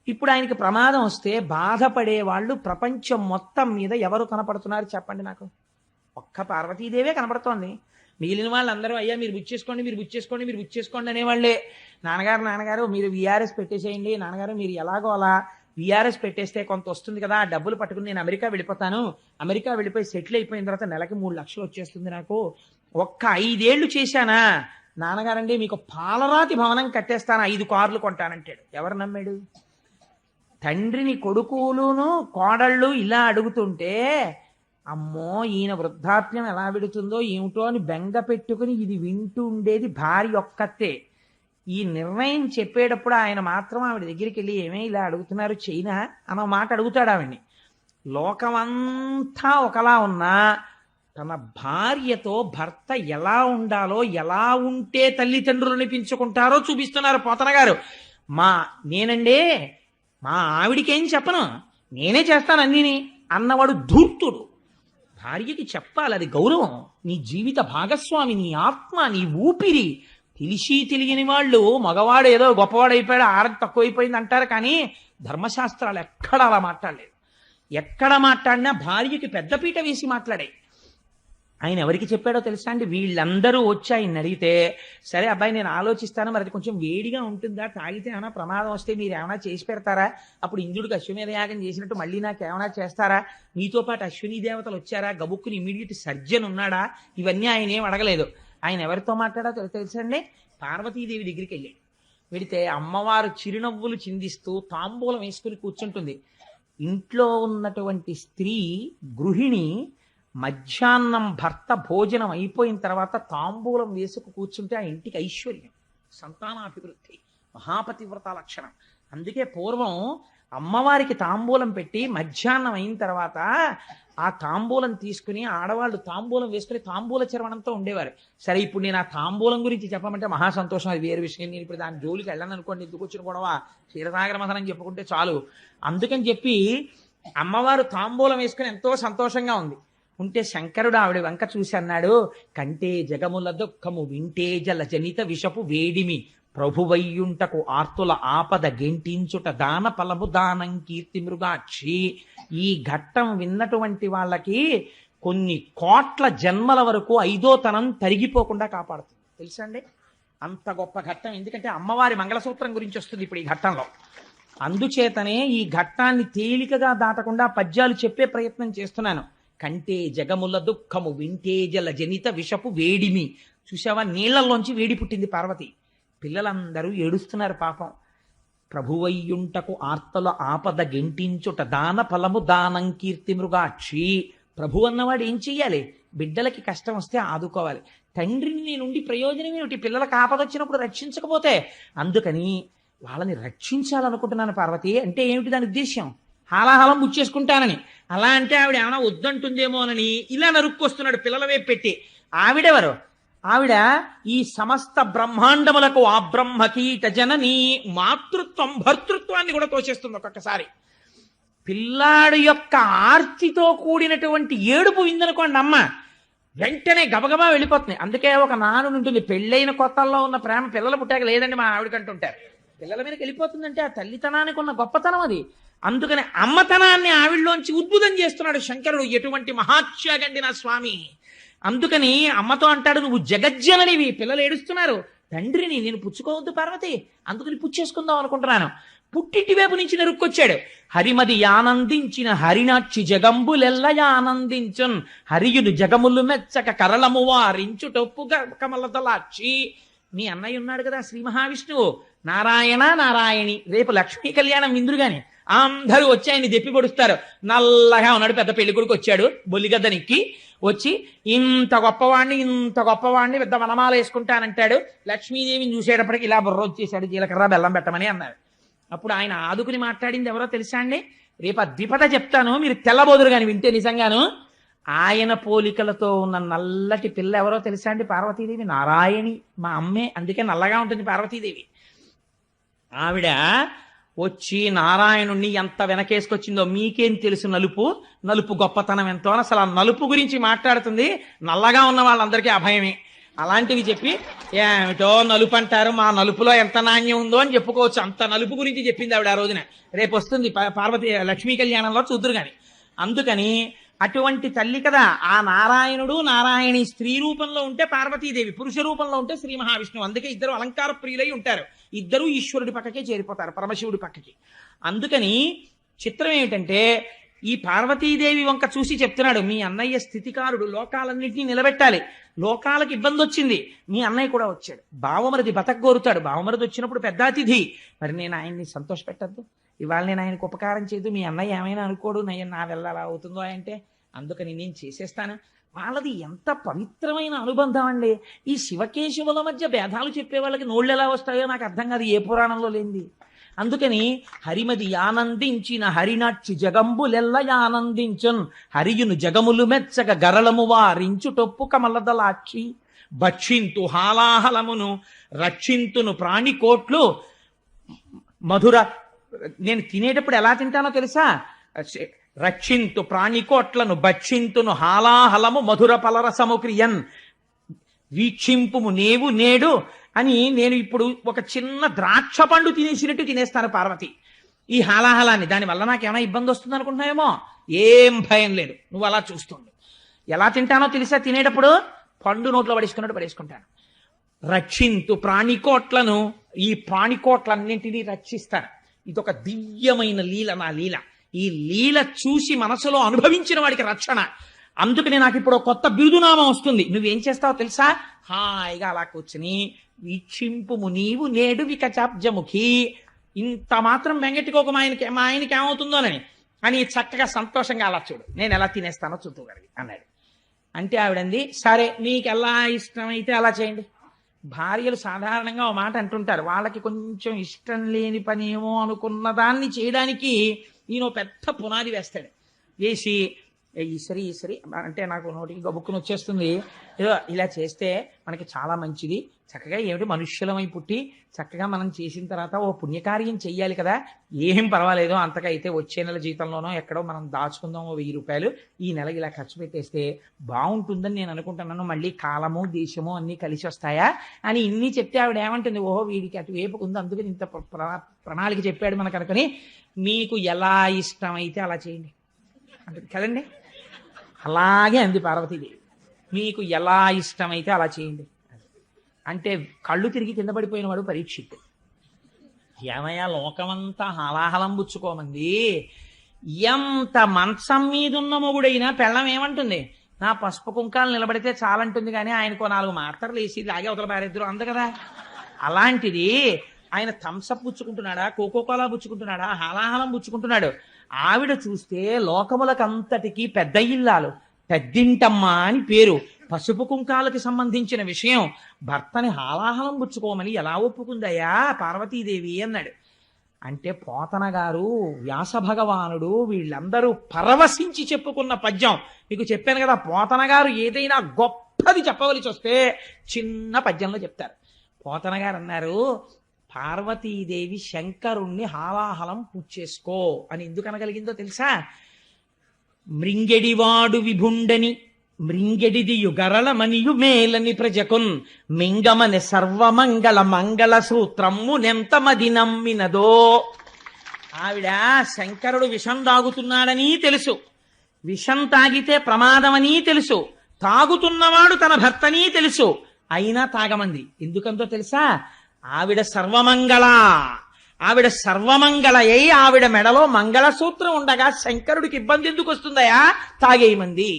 S1: ఇప్పుడు ఆయనకి ప్రమాదం వస్తే బాధపడే వాళ్ళు ప్రపంచం మొత్తం మీద ఎవరు కనపడుతున్నారు చెప్పండి నాకు? ఒక్క పార్వతీదేవే కనపడుతోంది. మిగిలిన వాళ్ళందరూ అయ్యా మీరు బుచ్చేసుకోండి, మీరు బుచ్చేసుకోండి, మీరు బుచ్చేసుకోండి అనేవాళ్లే. నాన్నగారు మీరు విఆర్ఎస్ పెట్టేసేయండి, నాన్నగారు మీరు ఎలాగో అలా విఆర్ఎస్ పెట్టేస్తే కొంత వస్తుంది కదా, ఆ డబ్బులు పట్టుకుని నేను అమెరికా వెళ్ళిపోతాను, అమెరికా వెళ్ళిపోయి సెటిల్ అయిపోయిన తర్వాత నెలకి 3 లక్షలు వచ్చేస్తుంది నాకు, ఒక్క 5 ఏళ్ళు చేశానా నాన్నగారండి మీకు పాలరాతి భవనం కట్టేస్తాను, 5 కార్లు కొంటానంటాడు. ఎవరు నమ్మాడు? తండ్రిని కొడుకులును కోడళ్ళు ఇలా అడుగుతుంటే అమ్మో ఈయన వృద్ధాప్యం ఎలా విడుతుందో ఏమిటో అని బెంగ పెట్టుకుని ఇది వింటూ ఉండేది భార్య ఒక్కతే. ఈ నిర్ణయం చెప్పేటప్పుడు ఆయన మాత్రం ఆవిడ దగ్గరికి వెళ్ళి ఏమే ఇలా అడుగుతున్నారు చైనా అన్న మాట అడుగుతాడు ఆవిడ్ని. లోకమంతా ఒకలా ఉన్నా తన భార్యతో భర్త ఎలా ఉండాలో, ఎలా ఉంటే తల్లిదండ్రులు అనిపించుకుంటారో చూపిస్తున్నారు పోతన గారు. నేనండి మా ఆవిడికేం చెప్పను, నేనే చేస్తాను అన్నీని అన్నవాడు ధూర్తుడు. భార్యకి చెప్పాలి, అది గౌరవం. నీ జీవిత భాగస్వామి, నీ ఆత్మ, నీ ఊపిరి. తెలిసి తెలియని వాళ్ళు మగవాడు ఏదో గొప్పవాడైపోయాడు, ఆడది తక్కువైపోయింది అంటారు, కానీ ధర్మశాస్త్రాలు ఎక్కడ అలా మాట్లాడలేదు. ఎక్కడ మాట్లాడినా భార్యకి పెద్దపీట వేసి మాట్లాడాయి. ఆయన ఎవరికి చెప్పాడో తెలుసా అండి? వీళ్ళందరూ వచ్చి ఆయన అడిగితే సరే అబ్బాయి నేను ఆలోచిస్తాను, మరి అది కొంచెం వేడిగా ఉంటుందా, తాగితే ఏమైనా ప్రమాదం వస్తే మీరు ఏమైనా చేసి పెడతారా, అప్పుడు ఇంద్రుడికి అశ్వమేధ యాగం చేసినట్టు మళ్ళీ నాకు ఏమైనా చేస్తారా, మీతో పాటు అశ్విని దేవతలు వచ్చారా, గబుక్కుని ఇమీడియట్ సర్జన్ ఉన్నాడా, ఇవన్నీ ఆయన ఏం అడగలేదు. ఆయన ఎవరితో మాట్లాడారో తెలుసండి? పార్వతీదేవి దగ్గరికి వెళ్ళాడు. వెడితే అమ్మవారు చిరునవ్వులు చిందిస్తూ తాంబూలం వేసుకుని కూర్చుంటుంది. ఇంట్లో ఉన్నటువంటి స్త్రీ గృహిణి మధ్యాహ్నం భర్త భోజనం అయిపోయిన తర్వాత తాంబూలం వేసుకు కూర్చుంటే ఆ ఇంటికి ఐశ్వర్యం, సంతానాభివృద్ధి, మహాపతివ్రత లక్షణం. అందుకే పూర్వం అమ్మవారికి తాంబూలం పెట్టి మధ్యాహ్నం అయిన తర్వాత ఆ తాంబూలం తీసుకుని ఆడవాళ్ళు తాంబూలం వేసుకుని తాంబూల చర్వణంతో ఉండేవారు. సరే ఇప్పుడు నేను ఆ తాంబూలం గురించి చెప్పమంటే మహా సంతోషం, అది వేరే విషయం. నేను ఇప్పుడు దాని జోలికి వెళ్ళను అనుకోండి, ఎందుకు వచ్చిన గొడవ, క్షీరసాగర మథనం చెప్పుకుంటే చాలు. అందుకని చెప్పి అమ్మవారు తాంబూలం వేసుకుని ఎంతో సంతోషంగా ఉంటే శంకరుడు ఆవిడ వంక చూసి అన్నాడు, కంటే జగముల దుఃఖము వింటే జల జనిత విషపు వేడిమి ప్రభువయ్యుంటకు ఆర్తుల ఆపద గెంటించుట దాన ఫలము దానం కీర్తి మృగాక్షి. ఈ ఘట్టం విన్నటువంటి వాళ్ళకి కొన్ని కోట్ల జన్మల వరకు 5వ తనం తరిగిపోకుండా కాపాడుతుంది. తెలుసా అండి? అంత గొప్ప ఘట్టం. ఎందుకంటే అమ్మవారి మంగళసూత్రం గురించి వస్తుంది ఇప్పుడు ఈ ఘట్టంలో. అందుచేతనే ఈ ఘట్టాన్ని తేలికగా దాటకుండా పద్యాలు చెప్పే ప్రయత్నం చేస్తున్నాను. కంటే జగముల దుఃఖము వింటే జల జనిత విషపు వేడిమి. చూసావా, నీళ్లలోంచి వేడి పుట్టింది పార్వతి. పిల్లలందరూ ఏడుస్తున్నారు పాపం. ప్రభువయ్యుంటకు ఆర్తల ఆపద గెంటించుట దాన ఫలము దానం కీర్తి మృగాక్షి. ప్రభు అన్నవాడు ఏం చెయ్యాలి? బిడ్డలకి కష్టం వస్తే ఆదుకోవాలి. తండ్రిని నేనుండి ప్రయోజనం ఏమిటి? పిల్లలకు ఆపద వచ్చినప్పుడు రక్షించకపోతే. అందుకని వాళ్ళని రక్షించాలనుకుంటున్నాను పార్వతి. అంటే ఏమిటి దాని ఉద్దేశ్యం? హాలాహలం ముచ్చేసుకుంటానని. అలా అంటే ఆవిడ ఏమైనా వద్దంటుందేమోనని ఇలా నరుక్కొస్తున్నాడు పిల్లల వైపు పెట్టి. ఆవిడెవరు? ఆవిడ ఈ సమస్త బ్రహ్మాండములకు ఆ బ్రహ్మకీట జనని. మాతృత్వం భర్తృత్వాన్ని కూడా తోచేస్తుంది ఒక్కొక్కసారి. పిల్లాడు యొక్క ఆర్తితో కూడినటువంటి ఏడుపు విందనుకోండి అమ్మ, వెంటనే గబగబా వెళ్ళిపోతుంది. అందుకే ఒక నానుడు ఉంటుంది, పెళ్ళైన కొత్తల్లో ఉన్న ప్రేమ పిల్లలు పుట్టాక లేదండి మా ఆవిడకంటుంటారు. పిల్లల మీదకి వెళ్ళిపోతుందంటే ఆ తల్లితనానికి ఉన్న గొప్పతనం అది. అందుకని అమ్మతనాన్ని ఆవిడలోంచి ఉద్భుతం చేస్తున్నాడు శంకరుడు. ఎటువంటి మహాత్యాగండి నా స్వామి. అందుకని అమ్మతో అంటాడు, నువ్వు జగజ్జననివి, పిల్లలు ఏడుస్తున్నారు, తండ్రిని నేను పుచ్చుకోవద్దు పార్వతి, అందుకని పుచ్చేసుకుందాం అనుకుంటున్నాను. పుట్టింటి వైపు నుంచి నెరుక్కొచ్చాడు. హరిమది ఆనందించిన హరినాక్షి జగంబులెల్ల ఆనందించున్ హరియును జగములు మెచ్చక కరళము వారించుటొప్పుగా కమలదలాక్షి. మీ అన్నయ్య ఉన్నాడు కదా శ్రీ మహావిష్ణువు, నారాయణ నారాయణి. రేపు లక్ష్మీ కళ్యాణం విందురుగాని అందరూ వచ్చి ఆయన్ని దెప్పి పొడుస్తారు. నల్లగా ఉన్నాడు, పెద్ద పెళ్లి కొడుకు వచ్చాడు, బొల్లిగద్దనిక్కి వచ్చి ఇంత గొప్పవాడిని పెద్ద వనమాల వేసుకుంటానంటాడు. లక్ష్మీదేవిని చూసేటప్పటికి ఇలా బుర్ర వచ్చేసాడు, జీలకర్ర బెల్లం పెట్టమని అన్నారు. అప్పుడు ఆయన ఆదుకుని మాట్లాడింది ఎవరో తెలుసా అండి? రేపు ఆ ద్విపద చెప్తాను, మీరు తెల్లబోదురు కానీ వింటే నిజంగాను. ఆయన పోలికలతో ఉన్న నల్లటి పిల్ల ఎవరో తెలుసా అండి? పార్వతీదేవి. నారాయణి మా అమ్మే, అందుకే నల్లగా ఉంటుంది పార్వతీదేవి. ఆవిడ వచ్చి నారాయణుణ్ణి ఎంత వెనకేసుకొచ్చిందో మీకేం తెలుసు. నలుపు గొప్పతనం ఎంతో అని అసలు ఆ నలుపు గురించి మాట్లాడుతుంది. నల్లగా ఉన్న వాళ్ళందరికీ అభయమే. అలాంటివి చెప్పి ఏమిటో నలుపు అంటారు, మా నలుపులో ఎంత నాణ్యం ఉందో అని చెప్పుకోవచ్చు. అంత నలుపు గురించి చెప్పింది ఆవిడ ఆ రోజున. రేపు వస్తుంది పార్వతి లక్ష్మీ కళ్యాణంలో చూద్దురు గాని. అందుకని అటువంటి తల్లి కదా ఆ నారాయణుడు. నారాయణి స్త్రీ రూపంలో ఉంటే పార్వతీదేవి, పురుష రూపంలో ఉంటే శ్రీ మహావిష్ణువు. అందుకే ఇద్దరు అలంకార ప్రియులై ఉంటారు. ఇద్దరు ఈశ్వరుడి పక్కకే చేరిపోతారు, పరమశివుడి పక్కకి. అందుకని చిత్రం ఏమిటంటే ఈ పార్వతీదేవి వంక చూసి చెప్తున్నాడు, మీ అన్నయ్య స్థితికారుడు, లోకాలన్నింటినీ నిలబెట్టాలి. లోకాలకు ఇబ్బంది వచ్చింది, మీ అన్నయ్య కూడా వచ్చాడు. బావమరిది బతకగోరుతాడు, బావమరిది వచ్చినప్పుడు పెద్ద అతిథి. మరి నేను ఆయన్ని సంతోష పెట్టద్దు, ఇవాళ నేను ఆయనకు ఉపకారం చేయదు, మీ అన్నయ్య ఏమైనా అనుకోడు, నా వెళ్ళ అలా అవుతుందో అంటే. అందుకని నేను చేసేస్తాను. వాళ్ళది ఎంత పవిత్రమైన అనుబంధం అండి. ఈ శివకేశవుల మధ్య భేదాలు చెప్పే వాళ్ళకి నోళ్ళు ఎలా వస్తాయో నాకు అర్థం కాదు, ఏ పురాణంలో లేనిది. అందుకని హరిమది ఆనందించిన హరినాక్షి జగంబులెల్ల ఆనందించున్ హరియును జగములు మెచ్చక గరళము వారించుటొప్పు కమలదలాక్షి. భక్షింతు హాలాహలమును రక్షింతును ప్రాణికోట్లు మధుర. నేను తినేటప్పుడు ఎలా తింటానో తెలుసా? రక్షింతు ప్రాణికోట్లను భక్షింతును హాలాహలము మధుర పలరసము క్రియన్. వీక్షింపుము నేవు నేడు అని నేను ఇప్పుడు ఒక చిన్న ద్రాక్ష పండు తినేసినట్టు తినేస్తాను పార్వతి ఈ హాలాహలాన్ని. దానివల్ల నాకేమైనా ఇబ్బంది వస్తుంది అనుకుంటున్నాయేమో, ఏం భయం లేదు. నువ్వు అలా చూస్తుండు. ఎలా తింటానో తెలుసా? తినేటప్పుడు పండు నోట్లో పడేసుకున్నట్టు పడేసుకుంటాను. రక్షింతు ప్రాణికోట్లను, ఈ ప్రాణికోట్లన్నింటినీ రక్షిస్తాను. ఇదొక దివ్యమైన లీల, నా లీల. ఈ లీల చూసి మనసులో అనుభవించిన వాడికి రక్షణ. అందుకని నాకు ఇప్పుడు కొత్త బిరుదునామం వస్తుంది. నువ్వేం చేస్తావో తెలుసా? హాయిగా అలా కూర్చుని వీక్షింపుము నీవు నేడు వికచాబ్జముఖి. ఇంత మాత్రం వెంగటికోక మా ఆయనకి ఏమవుతుందోనని అని చక్కగా సంతోషంగా అలా చూడు, నేను ఎలా తినేస్తానో చూద్దుగలిగి అన్నాడు. అంటే ఆవిడంది, సరే నీకు ఎలా ఇష్టమైతే అలా చేయండి. భార్యలు సాధారణంగా ఓ మాట అంటుంటారు, వాళ్ళకి కొంచెం ఇష్టం లేని పని ఏమో అనుకున్న దాన్ని చేయడానికి ఈయన పెద్ద పునాది వేస్తాడు. వేసి ఈసరి అంటే నాకు నోటికి గబుక్కుని వచ్చేస్తుంది, ఏదో ఇలా చేస్తే మనకి చాలా మంచిది, చక్కగా ఏమిటి మనుష్యులమై పుట్టి చక్కగా మనం చేసిన తర్వాత ఓ పుణ్యకార్యం చెయ్యాలి కదా, ఏం పర్వాలేదు, అంతగా అయితే వచ్చే నెల జీతంలోనో ఎక్కడో మనం దాచుకుందాం ఓ 1000 రూపాయలు, ఈ నెల ఇలా ఖర్చు పెట్టేస్తే బాగుంటుందని నేను అనుకుంటున్నాను, మళ్ళీ కాలము దేశము అన్నీ కలిసి వస్తాయా అని ఇన్ని చెప్తే ఆవిడ ఏమంటుంది, ఓహో వీడికి అటువైపు ఉంది అందుకని ఇంత ప్రణాళిక చెప్పాడు మనకు అనుకుని, మీకు ఎలా ఇష్టమైతే అలా చేయండి అంటే కదండి. అలాగే అంది పార్వతీదేవి, మీకు ఎలా ఇష్టమైతే అలా చేయండి అంటే. కళ్ళు తిరిగి కింద పడిపోయిన వాడు పరీక్షిత్. ఏమయ్యా లోకమంతా హలాహలం పుచ్చుకోమంది, ఎంత మంచం మీద ఉన్న మొగుడైనా పెళ్ళం ఏమంటుంది? నా పసుపు కుంకాలు నిలబడితే చాలంటుంది, కానీ ఆయనకో 4 మాత్రలు వేసి లాగే అవతల పారేద్దరు అంద కదా. అలాంటిది ఆయన థమ్సప్ పుచ్చుకుంటున్నాడా, కోకోకోలా పుచ్చుకుంటున్నాడా, హాలాహలం పుచ్చుకుంటున్నాడు. ఆవిడ చూస్తే లోకములకంతటికీ పెద్ద ఇల్లాలు, పెద్దింటమ్మ అని పేరు. పసుపు కుంకాలకి సంబంధించిన విషయం భర్తని హాలాహలం పుచ్చుకోమని ఎలా ఒప్పుకుందయ్యా పార్వతీదేవి అన్నాడు. అంటే పోతన గారు, వ్యాస భగవానుడు వీళ్ళందరూ పరవశించి చెప్పుకున్న పద్యం మీకు చెప్పాను కదా. పోతన గారు ఏదైనా గొప్పది చెప్పవలసి వస్తే చిన్న పద్యంలో చెప్తారు. పోతన గారు అన్నారు, పార్వతీదేవి శంకరుణ్ణి హాలాహలం పుచ్చేసుకో అని ఎందుకు అనగలిగిందో తెలుసా? మృంగెడివాడు విభుండని మృంగెడిది యుగరళ మనియు మేలని ప్రజకున్ మింగమని సర్వమంగళ మంగళ సూత్రము నెంతమది నమ్మినదో. ఆవిడ శంకరుడు విషం తాగుతున్నాడని తెలుసు, విషం తాగితే ప్రమాదమని తెలుసు, తాగుతున్నవాడు తన భర్తని తెలుసు, అయినా తాగమంది. ఎందుకంతో తెలుసా? ఆవిడ సర్వమంగళ. ఆవిడ సర్వమంగళయ్యి ఆవిడ మెడలో మంగళసూత్రం ఉండగా శంకరుడికి ఇబ్బంది ఎందుకు వస్తుందయా? తాగేయమంది.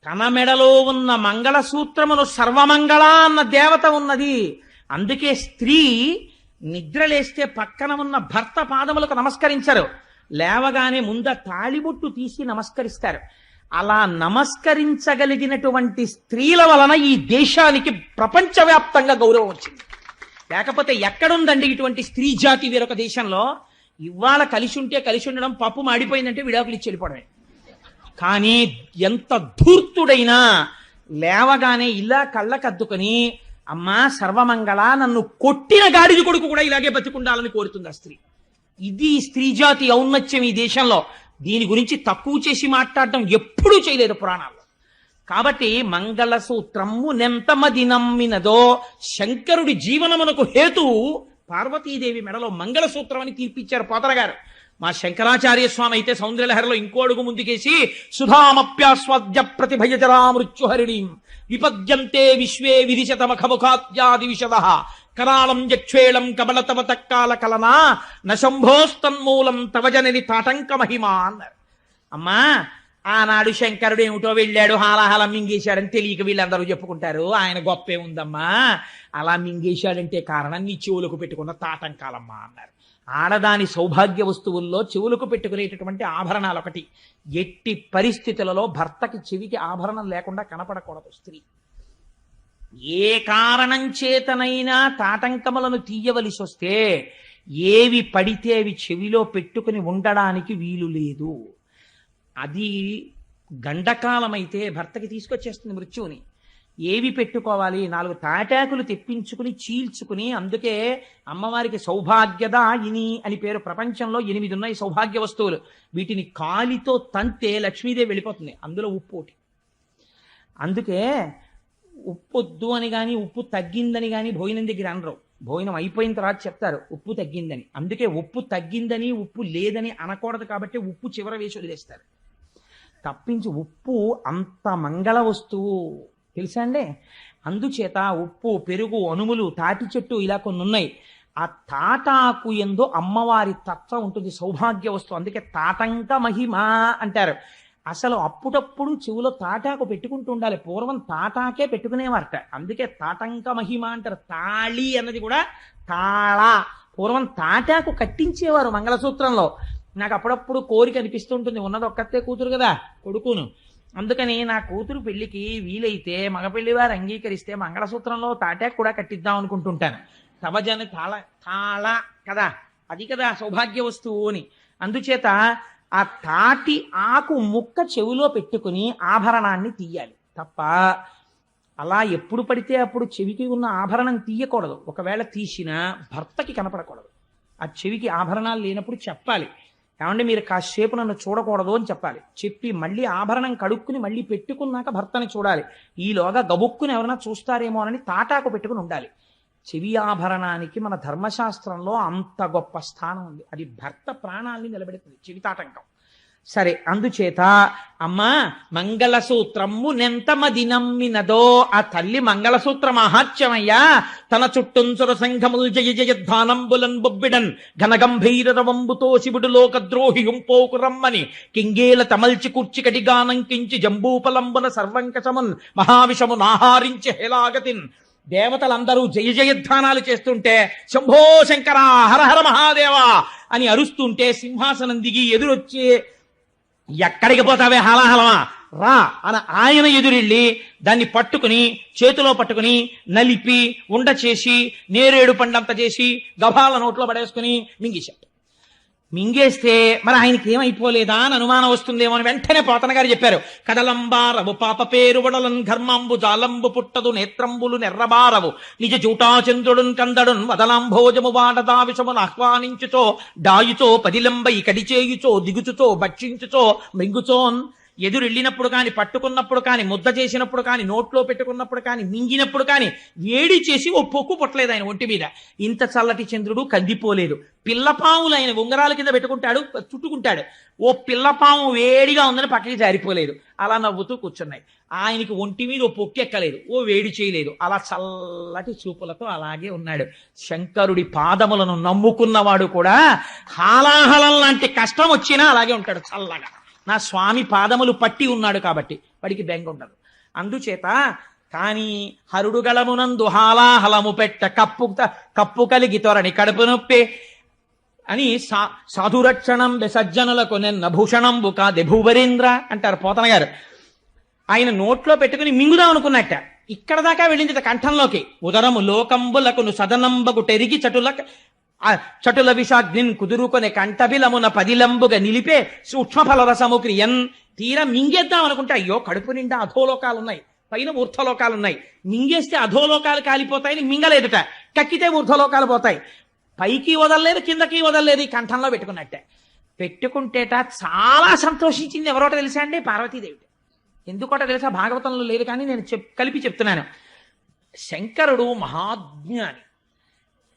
S1: తన మెడలో ఉన్న మంగళసూత్రమును సర్వమంగళ అన్న దేవత ఉన్నది. అందుకే స్త్రీ నిద్రలేస్తే పక్కన ఉన్న భర్త పాదములకు నమస్కరించరు, లేవగానే ముంద తాళిబొట్టు తీసి నమస్కరిస్తారు. అలా నమస్కరించగలిగినటువంటి స్త్రీల వలన ఈ దేశానికి ప్రపంచవ్యాప్తంగా గౌరవం వచ్చింది. లేకపోతే ఎక్కడుందండి ఇటువంటి స్త్రీ జాతి వేరొక దేశంలో? ఇవాళ కలిసి ఉంటే కలిసి ఉండడం, పప్పు మాడిపోయిందంటే విడాకులు ఇచ్చి వెళ్ళిపోవడమే. కానీ ఎంత ధూర్తుడైనా లేవగానే ఇలా కళ్ళకద్దుకొని, అమ్మా సర్వమంగళ, నన్ను కొట్టిన గాడిది కొడుకు కూడా ఇలాగే బతికుండాలని కోరుతుంది ఆ స్త్రీ. ఇది స్త్రీ జాతి ఔన్నత్యం ఈ దేశంలో. దీని గురించి తక్కువ చేసి మాట్లాడటం ఎప్పుడూ చేయలేదు పురాణాల్లో. కాబట్టి మంగళసూత్రము నెంతమది నమ్మినదో, శంకరుడి జీవనమునకు హేతువు పార్వతీదేవి మెడలో మంగళసూత్రం అని తీర్పిచ్చారు పోతన గారు. మా శంకరాచార్య స్వామి అయితే సౌందర్యలహరిలో ఇంకో అడుగు ముందుకేసి, సుధామప్యాస్వాద్య ప్రతిభయజరా మృత్యుహరిణీం విపద్యంతే విశ్వే విధిశతమఖముఖాద్యాది విశద కరాళం యక్షేళం కబలతవ తక్కాల కలనా నశంభోస్తన్మూలం తవజనని తాటంక మహిమ అన్నారు. అమ్మా, ఆనాడు శంకరుడు ఏమిటో వెళ్ళాడు హాలాహలం మింగేశాడని తెలియక వీళ్ళందరూ చెప్పుకుంటారు. ఆయన గొప్పే ఉందమ్మా, అలా మింగేశాడంటే కారణం నీ చెవులకు పెట్టుకున్న తాటంకాలమ్మా అన్నారు. ఆడదాని సౌభాగ్య వస్తువుల్లో చెవులకు పెట్టుకునేటటువంటి ఆభరణాలు ఒకటి. ఎట్టి పరిస్థితులలో భర్తకి చెవికి ఆభరణం లేకుండా కనపడకూడదు స్త్రీ. ఏ కారణం చేతనైనా తాటంకములను తీయవలసి వస్తే ఏవి పడితే అవి చెవిలో పెట్టుకుని ఉండడానికి వీలు లేదు. అది గండకాలమైతే భర్తకి తీసుకొచ్చేస్తుంది మృత్యువుని. ఏవి పెట్టుకోవాలి? 4 తాటాకులు తెప్పించుకుని చీల్చుకుని, అందుకే అమ్మవారికి సౌభాగ్యద ఇని అని పేరు. ప్రపంచంలో 8 ఉన్నాయి సౌభాగ్య వస్తువులు. వీటిని కాలితో తంతే లక్ష్మీదేవి వెళ్ళిపోతుంది. అందులో ఉప్పు ఒకటి. అందుకే ఉప్పొద్దు అని కానీ ఉప్పు తగ్గిందని కానీ భోజనం దగ్గర అనరు. భోజనం అయిపోయిన తర్వాత చెప్తారు ఉప్పు తగ్గిందని. అందుకే ఉప్పు తగ్గిందని ఉప్పు లేదని అనకూడదు కాబట్టి ఉప్పు చివర వేసి వదిలేస్తారు. తప్పించి ఉప్పు అంత మంగళ వస్తువు తెలుసా అండి. అందుచేత ఉప్పు, పెరుగు, అనుములు, తాటి చెట్టు ఇలా కొన్ని ఉన్నాయి. ఆ తాటాకు యందు అమ్మవారి తత్వం ఉంటుంది, సౌభాగ్య వస్తువు. అందుకే తాటంక మహిమ అంటారు. అసలు అప్పుడప్పుడు చెవులో తాటాకు పెట్టుకుంటూ ఉండాలి. పూర్వం తాటాకే పెట్టుకునేవారట, అందుకే తాటంక మహిమ అంటారు. తాళి అన్నది కూడా తాళ. పూర్వం తాటాకు కట్టించేవారు మంగళసూత్రంలో. నాకు అప్పుడప్పుడు కోరిక అనిపిస్తుంటుంది, ఉన్నది ఒక్కతే కూతురు కదా, కొడుకును. అందుకని నా కూతురు పెళ్లికి వీలైతే మగపెళ్లి వారు అంగీకరిస్తే మంగళసూత్రంలో తాటాకు కూడా కట్టిద్దాం అనుకుంటుంటాను. తవజని తాళ కదా, అది కదా సౌభాగ్య వస్తువు అని. అందుచేత ఆ తాటి ఆకు ముక్క చెవిలో పెట్టుకుని ఆభరణాన్ని తీయాలి తప్ప అలా ఎప్పుడు పడితే అప్పుడు చెవికి ఉన్న ఆభరణం తీయకూడదు. ఒకవేళ తీసినా భర్తకి కనపడకూడదు. ఆ చెవికి ఆభరణాలు లేనప్పుడు చెప్పాలి, ఏమంటే మీరు కాసేపు నన్ను చూడకూడదు అని చెప్పాలి. చెప్పి మళ్ళీ ఆభరణం కడుక్కుని మళ్ళీ పెట్టుకున్నాక భర్తని చూడాలి. ఈలోగా గబుక్కుని ఎవరైనా చూస్తారేమో అని తాటాకు పెట్టుకుని ఉండాలి. చెవి ఆభరణానికి మన ధర్మశాస్త్రంలో అంత గొప్ప స్థానం ఉంది. అది భర్త ప్రాణాల్ని నిలబెడుతుంది చెవి తాటంకం. సరే, అందుచేత అమ్మా మంగళసూత్రము నెంతమది నమ్మినదో, ఆ తల్లి మంగళసూత్ర మహాత్యమయ్యా. తన చుట్టుంచుర సంఘములు జయ జయధ్వానంబులన్ బొబ్బిడన్ ఘనగంభీరవంబుతో శివుడు లోకద్రోహి ఉంపోకు రమ్మని కింగేల తమల్చి కూర్చి కటిగానంకించి జంబూపలంబున సర్వంకశమున్ మహావిషము నాహారించి హేలాగతిన్. దేవతలందరూ జయ జయధ్వానాలు చేస్తుంటే శంభో శంకర హరహర మహాదేవ అని అరుస్తుంటే సింహాసనం దిగి ఎదురొచ్చి ఎక్కడికి పోతావే హలాహలమా రా అని ఆయన ఎదురెళ్ళి దాన్ని పట్టుకుని చేతిలో పట్టుకుని నలిపి ఉండ చేసి నేరేడు పండంత చేసి గభాల నోట్లో పడేసుకుని మింగేశాడు. మింగేస్తే మరి ఆయనకి ఏమైపోలేదా అని అనుమానం వస్తుందేమో అని వెంటనే పోతన గారు చెప్పారు. కదలంబారవు పాప పేరు వడలన్ ఘర్మంబు జాలంబు పుట్టదు నేత్రంబులు నెర్రబారవు నిజ జూటాచంద్రుడున్ కందడున్ వదలాంభోజము వాడదా విషమును ఆహ్వానించుచో డాయుచో పదిలంబై కడిచేయుచో దిగుచుచో భక్షించుచో మృంగుచోన్. ఎదురెళ్ళినప్పుడు కాని, పట్టుకున్నప్పుడు కాని, ముద్ద చేసినప్పుడు కాని, నోట్లో పెట్టుకున్నప్పుడు కాని, మింగినప్పుడు కాని వేడి చేసి ఓ పొక్కు పుట్టలేదు ఆయన ఒంటి మీద. ఇంత చల్లటి చంద్రుడు కందిపోలేదు. పిల్లపాములు ఆయన ఉంగరాల కింద పెట్టుకుంటాడు, చుట్టుకుంటాడు. ఓ పిల్లపాము వేడిగా ఉందని పక్కకి జారిపోలేదు. అలా నవ్వుతూ కూర్చున్నాయి. ఆయనకి ఒంటి మీద ఓ పొక్కు ఎక్కలేదు, ఓ వేడి చేయలేదు. అలా చల్లటి చూపులతో అలాగే ఉన్నాడు. శంకరుడి పాదములను నమ్ముకున్నవాడు కూడా హాలాహలం లాంటి కష్టం వచ్చినా అలాగే ఉంటాడు చల్లగా. నా స్వామి పాదములు పట్టి ఉన్నాడు కాబట్టి వాడికి బెంగ ఉండదు. అందుచేత కానీ హరుడు గళమునందు హాలాహలము పెట్ట కప్పు కలిగి తొరని కడుపు నొప్పి అని సాధురక్షణం సజ్జనులకు నిన్న భూషణంబు కాదే భూవరేంద్ర అంటారు పోతన గారు. ఆయన నోట్లో పెట్టుకుని మింగుదాం అనుకున్నట్ట. ఇక్కడ దాకా వెళ్ళింది కంఠంలోకి. ఉదరము లోకంబులకును సదనంబకు టెరిగి చటుల విషాగ్నిన్ కుదురుకొనే కంఠబిలమున పదిలంబుగా నిలిపే సూక్ష్మ ఫలరసము క్రియన్. తీరా మింగేద్దాం అనుకుంటే అయ్యో కడుపు నిండా అధోలోకాలున్నాయి, పైన ఊర్ధ్వలోకాలున్నాయి. మింగేస్తే అధోలోకాలు కాలిపోతాయని మింగలేదుట, కక్కితే ఊర్ధ్వలోకాలు పోతాయి. పైకి వదలలేదు, కిందకి వదలలేదు. ఈ కంఠంలో పెట్టుకున్నట్టే. పెట్టుకుంటేట చాలా సంతోషించింది. ఎవరోట తెలుసా అండి? పార్వతీదేవి. ఎందుకోట తెలుసా? భాగవతంలో లేదు కానీ నేను కలిపి చెప్తున్నాను. శంకరుడు మహాజ్ఞాని,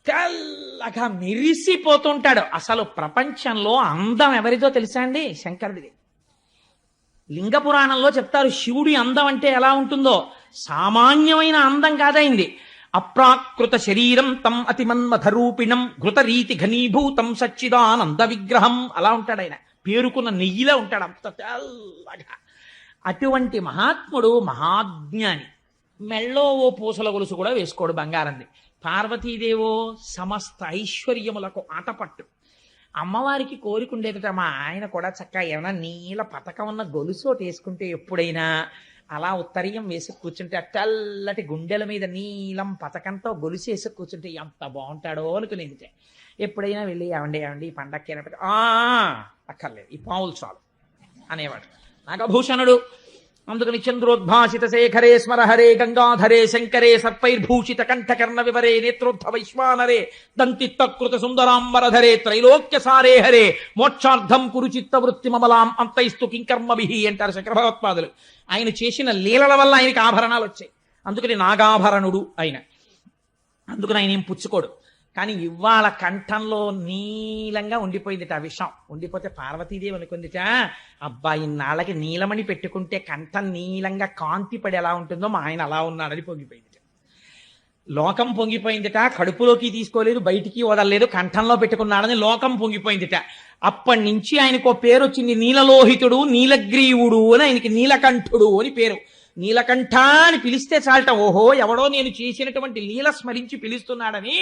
S1: తెల్లగా మెరిసిపోతుంటాడు. అసలు ప్రపంచంలో అందం ఎవరిదో తెలుసా అండి? శంకరుడిది. లింగ పురాణంలో చెప్తారు శివుడి అందం అంటే ఎలా ఉంటుందో. సామాన్యమైన అందం కాదైంది. అప్రాకృత శరీరం తం అతిమన్మథరూపిణం ఘృతరీతి ఘనీభూతం సచ్చిదానంద విగ్రహం. అలా ఉంటాడు ఆయన. పేరుకున్న నెయ్యిలా ఉంటాడు, అంత తెల్లగా. అటువంటి మహాత్ముడు మహాజ్ఞాని. మెళ్ళో ఓ పూసల గొలుసు కూడా వేసుకోడు, బంగారంది. పార్వతీదేవో సమస్త ఐశ్వర్యములకు ఆటపట్టు. అమ్మవారికి కోరికుండేదట మా ఆయన కూడా చక్కగా ఏమైనా నీల పతకం ఉన్న గొలుసు ఒకటి వేసుకుంటే ఎప్పుడైనా అలా ఉత్తరీయం వేసి కూర్చుంటే తెల్లటి గుండెల మీద నీలం పతకంతో గొలుసు వేసి కూర్చుంటే ఎంత బాగుంటాడో అనుకునేది. ఎప్పుడైనా వెళ్ళి ఏమండి ఈ పండక్కి అక్కర్లేదు, ఈ పావులు చాలు అనేవాడు నాగభూషణుడు. అందుకని చంద్రోద్భాసిత శేఖరే స్మరహరే గంగాధరే శంకరే సర్పైర్భూషిత కంఠకర్ణ వివరే నేత్రోద్ధ వైశ్వానరే దంతిత్తకృత సుందరాంబరధరే త్రైలోక్య సారే హరే మోక్షార్థం కురుచిత్త వృత్తి మమలాం అంతైస్తు కింకర్మభిహి అంటారు శంకర భగవత్పాదులు. ఆయన చేసిన లీలల వల్ల ఆయనకి ఆభరణాలు వచ్చాయి. అందుకని నాగాభరణుడు ఆయన. అందుకని ఆయన ఏం పుచ్చుకోడు. కానీ ఇవాళ కంఠంలో నీలంగా ఉండిపోయిందిట ఆ విషం. ఉండిపోతే పార్వతీదేవి అనుకుందిట, అబ్బాయి ఇన్నాళ్ళకి నీలమణి పెట్టుకుంటే కంఠం నీలంగా కాంతి పడి ఎలా ఉంటుందో మా ఆయన అలా ఉన్నాడని పొంగిపోయిందిట. లోకం పొంగిపోయిందిట. కడుపులోకి తీసుకోలేదు, బయటికి వదలలేదు, కంఠంలో పెట్టుకున్నాడని లోకం పొంగిపోయిందిట. అప్పటి నుంచి ఆయనకు పేరు వచ్చింది నీలలోహితుడు, నీలగ్రీవుడు అని. ఆయనకి నీలకంఠుడు అని పేరు. నీలకంఠ అని పిలిస్తే చాలట, ఓహో ఎవడో నేను చేసినటువంటి లీల స్మరించి పిలుస్తున్నాడని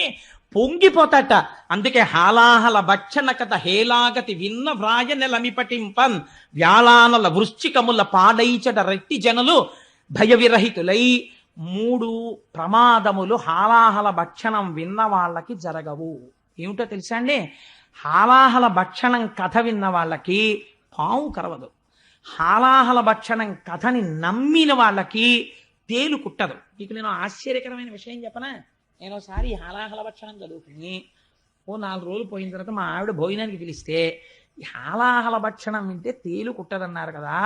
S1: పొంగిపోతాట. అందుకే హాలాహల భక్షణ కథ హేలాగతి విన్న వ్రాయ నెలమిపటింపన్ వ్యాళానల వృశ్చికముల పాడైచట రెట్టి జనులు భయ విరహితులై. 3 ప్రమాదములు హాలాహల భక్షణం విన్న వాళ్ళకి జరగవు. ఏమిటో తెలుసా అండి? హాలాహల భక్షణం కథ విన్న వాళ్ళకి పాము కరవదు. హాలాహల భక్షణం కథని నమ్మిన వాళ్ళకి తేలు కుట్టదు. మీకు నేను ఆశ్చర్యకరమైన విషయం చెప్పనా? నేను ఒకసారి హాలాహల భక్షణం చదువుకుని ఓ 4 రోజులు పోయిన తర్వాత మా ఆవిడ భోజనానికి పిలిస్తే ఈ హాలాహల భక్షణం వింటే తేలు కుట్టదన్నారు కదా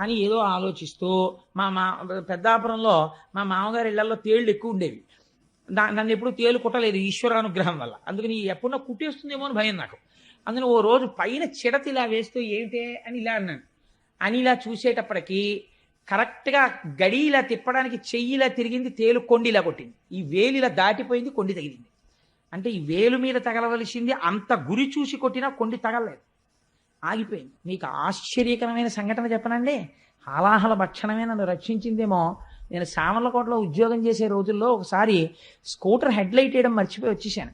S1: అని ఏదో ఆలోచిస్తూ మా పెద్దాపురంలో మా మామగారి ఇళ్లలో తేళ్లు ఎక్కువ ఉండేవి. నన్ను ఎప్పుడు తేలు కుట్టలేదు ఈశ్వరానుగ్రహం వల్ల. అందుకని ఎప్పుడన్నా కుట్టేస్తుందేమో అని భయం నాకు. అందులో ఓ రోజు పైన చిడత ఇలా వేస్తూ ఏమిటే అని ఇలా అన్నాను. అని ఇలా చూసేటప్పటికి కరెక్ట్గా గడి ఇలా తిప్పడానికి చెయ్యి ఇలా తిరిగింది, తేలు కొండి ఇలా కొట్టింది. ఈ వేలు ఇలా దాటిపోయింది, కొండి తగిలింది. అంటే ఈ వేలు మీద తగలవలసింది, అంత గురి చూసి కొట్టినా కొండి తగలలేదు, ఆగిపోయింది. మీకు ఆశ్చర్యకరమైన సంఘటన చెప్పనండి. హాలాహల భక్షణమే నన్ను రక్షించిందేమో. నేను సామర్లకోటలో ఉద్యోగం చేసే రోజుల్లో ఒకసారి స్కూటర్ హెడ్లైట్ వేయడం మర్చిపోయి వచ్చేసాను.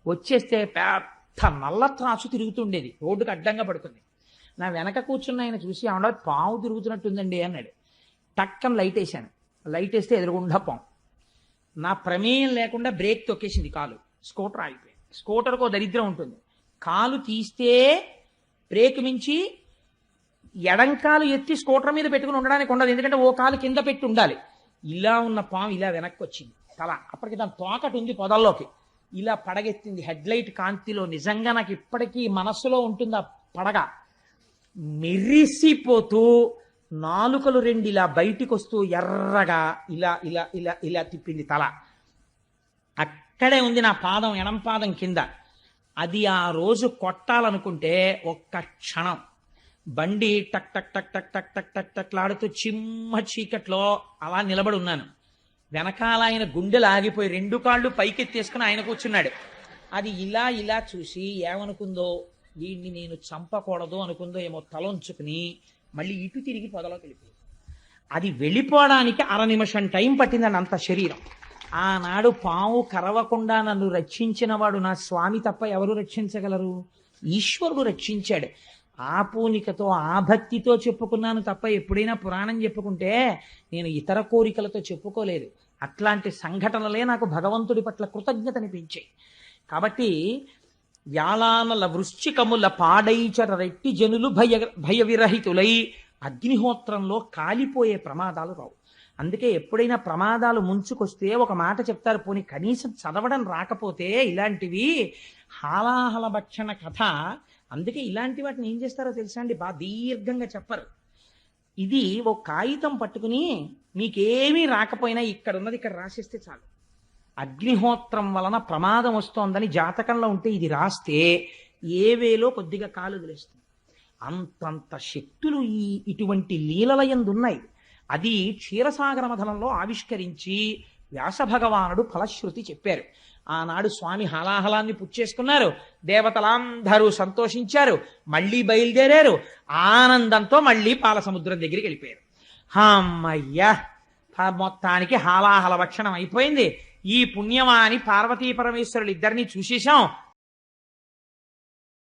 S1: వచ్చేస్తే పెద్ద నల్ల త్రాసు తిరుగుతుండేది, రోడ్డుకు అడ్డంగా పడుతుంది. నా వెనక కూర్చున్న ఆయన చూసి ఆవిడ పాము తిరుగుతున్నట్టుందండి అన్నాడు. టక్కన లైట్ వేసాను. లైట్ వేస్తే ఎదురుగుండా పాము. నా ప్రమేయం లేకుండా బ్రేక్ తొక్కేసింది కాలు, స్కూటర్ ఆగిపోయింది. స్కూటర్కు దరిద్రం ఉంటుంది, కాలు తీస్తే బ్రేక్ మించి ఎడంకాలు ఎత్తి స్కూటర్ మీద పెట్టుకుని ఉండడానికి ఉండదు, ఎందుకంటే ఓ కాలు కింద పెట్టి ఉండాలి. ఇలా ఉన్న పాము ఇలా వెనక్కి వచ్చింది తల. అప్పటికి దాని తోకటి ఉంది పొదల్లోకి, ఇలా పడగెత్తింది హెడ్లైట్ కాంతిలో. నిజంగా నాకు ఇప్పటికీ మనస్సులో ఉంటుంది ఆ పడగ. మెరిసిపోతూ నాలుకలు రెండు ఇలా బయటికి వస్తూ ఎర్రగా ఇలా ఇలా ఇలా ఇలా తిప్పింది తల. అక్కడే ఉంది నా పాదం, ఎడం పాదం కింద. అది ఆ రోజు కొట్టాలనుకుంటే ఒక్క క్షణం బండి టక్ టక్ టక్ టక్ టక్ టక్ టక్ టక్లాడుతూ చిమ్మ చీకట్లో అలా నిలబడి ఉన్నాను. వెనకాల ఆయన గుండెలు ఆగిపోయి రెండు కాళ్ళు పైకెత్తేసుకుని ఆయన కూర్చున్నాడు. అది ఇలా ఇలా చూసి ఏమనుకుందో, వీడిని నేను చంపకూడదు అనుకుందో ఏమో, తలొంచుకుని మళ్ళీ ఇటు తిరిగి పొదలోకి వెళ్ళిపోయింది. అది వెళ్ళిపోవడానికి 1/2 నిమిషం టైం పట్టిందని అంత శరీరం. ఆనాడు పాము కరవకుండా నన్ను రక్షించిన వాడు నా స్వామి తప్ప ఎవరు రక్షించగలరు? ఈశ్వరుడు రక్షించాడు. ఆ పూనికతో ఆ భక్తితో చెప్పుకున్నాను తప్ప ఎప్పుడైనా పురాణం చెప్పుకుంటే నేను ఇతర కోరికలతో చెప్పుకోలేదు. అట్లాంటి సంఘటనలే నాకు భగవంతుడి పట్ల కృతజ్ఞతనిపించాయి. కాబట్టి వ్యాళానల వృశ్చికముల పాడైచర రెట్టి జనులు భయ విరహితులై అగ్నిహోత్రంలో కాలిపోయే ప్రమాదాలు రావు. అందుకే ఎప్పుడైనా ప్రమాదాలు ముంచుకొస్తే ఒక మాట చెప్తారు, పోనీ కనీసం చదవడం రాకపోతే ఇలాంటివి హాలాహల భక్షణ కథ. అందుకే ఇలాంటి వాటిని ఏం చేస్తారో తెలుసా అండి, బాగా దీర్ఘంగా చెప్పరు. ఇది ఒక కాగితం పట్టుకుని మీకేమీ రాకపోయినా ఇక్కడ ఉన్నది ఇక్కడ రాసేస్తే చాలు. అగ్నిహోత్రం వలన ప్రమాదం వస్తోందని జాతకంలో ఉంటే ఇది రాస్తే ఏ వేలో కొద్దిగా కాలు వదిలేస్తుంది. అంతంత శక్తులు ఇటువంటి లీలల యందు ఉన్నాయి. అది క్షీరసాగర మథనంలో ఆవిష్కరించి వ్యాసభగవానుడు ఫలశ్రుతి చెప్పారు. ఆనాడు స్వామి హాలాహలాన్ని పుచ్చేసుకున్నారు, దేవతలందరూ సంతోషించారు, మళ్ళీ బయలుదేరారు. ఆనందంతో మళ్ళీ పాలసముద్రం దగ్గరికి వెళ్ళిపోయారు. అమ్మయ్యా, మొత్తానికి హాలాహల భక్షణం అయిపోయింది. ఈ పుణ్యమాని పార్వతీ పరమేశ్వరులు ఇద్దరిని చూసేశాం.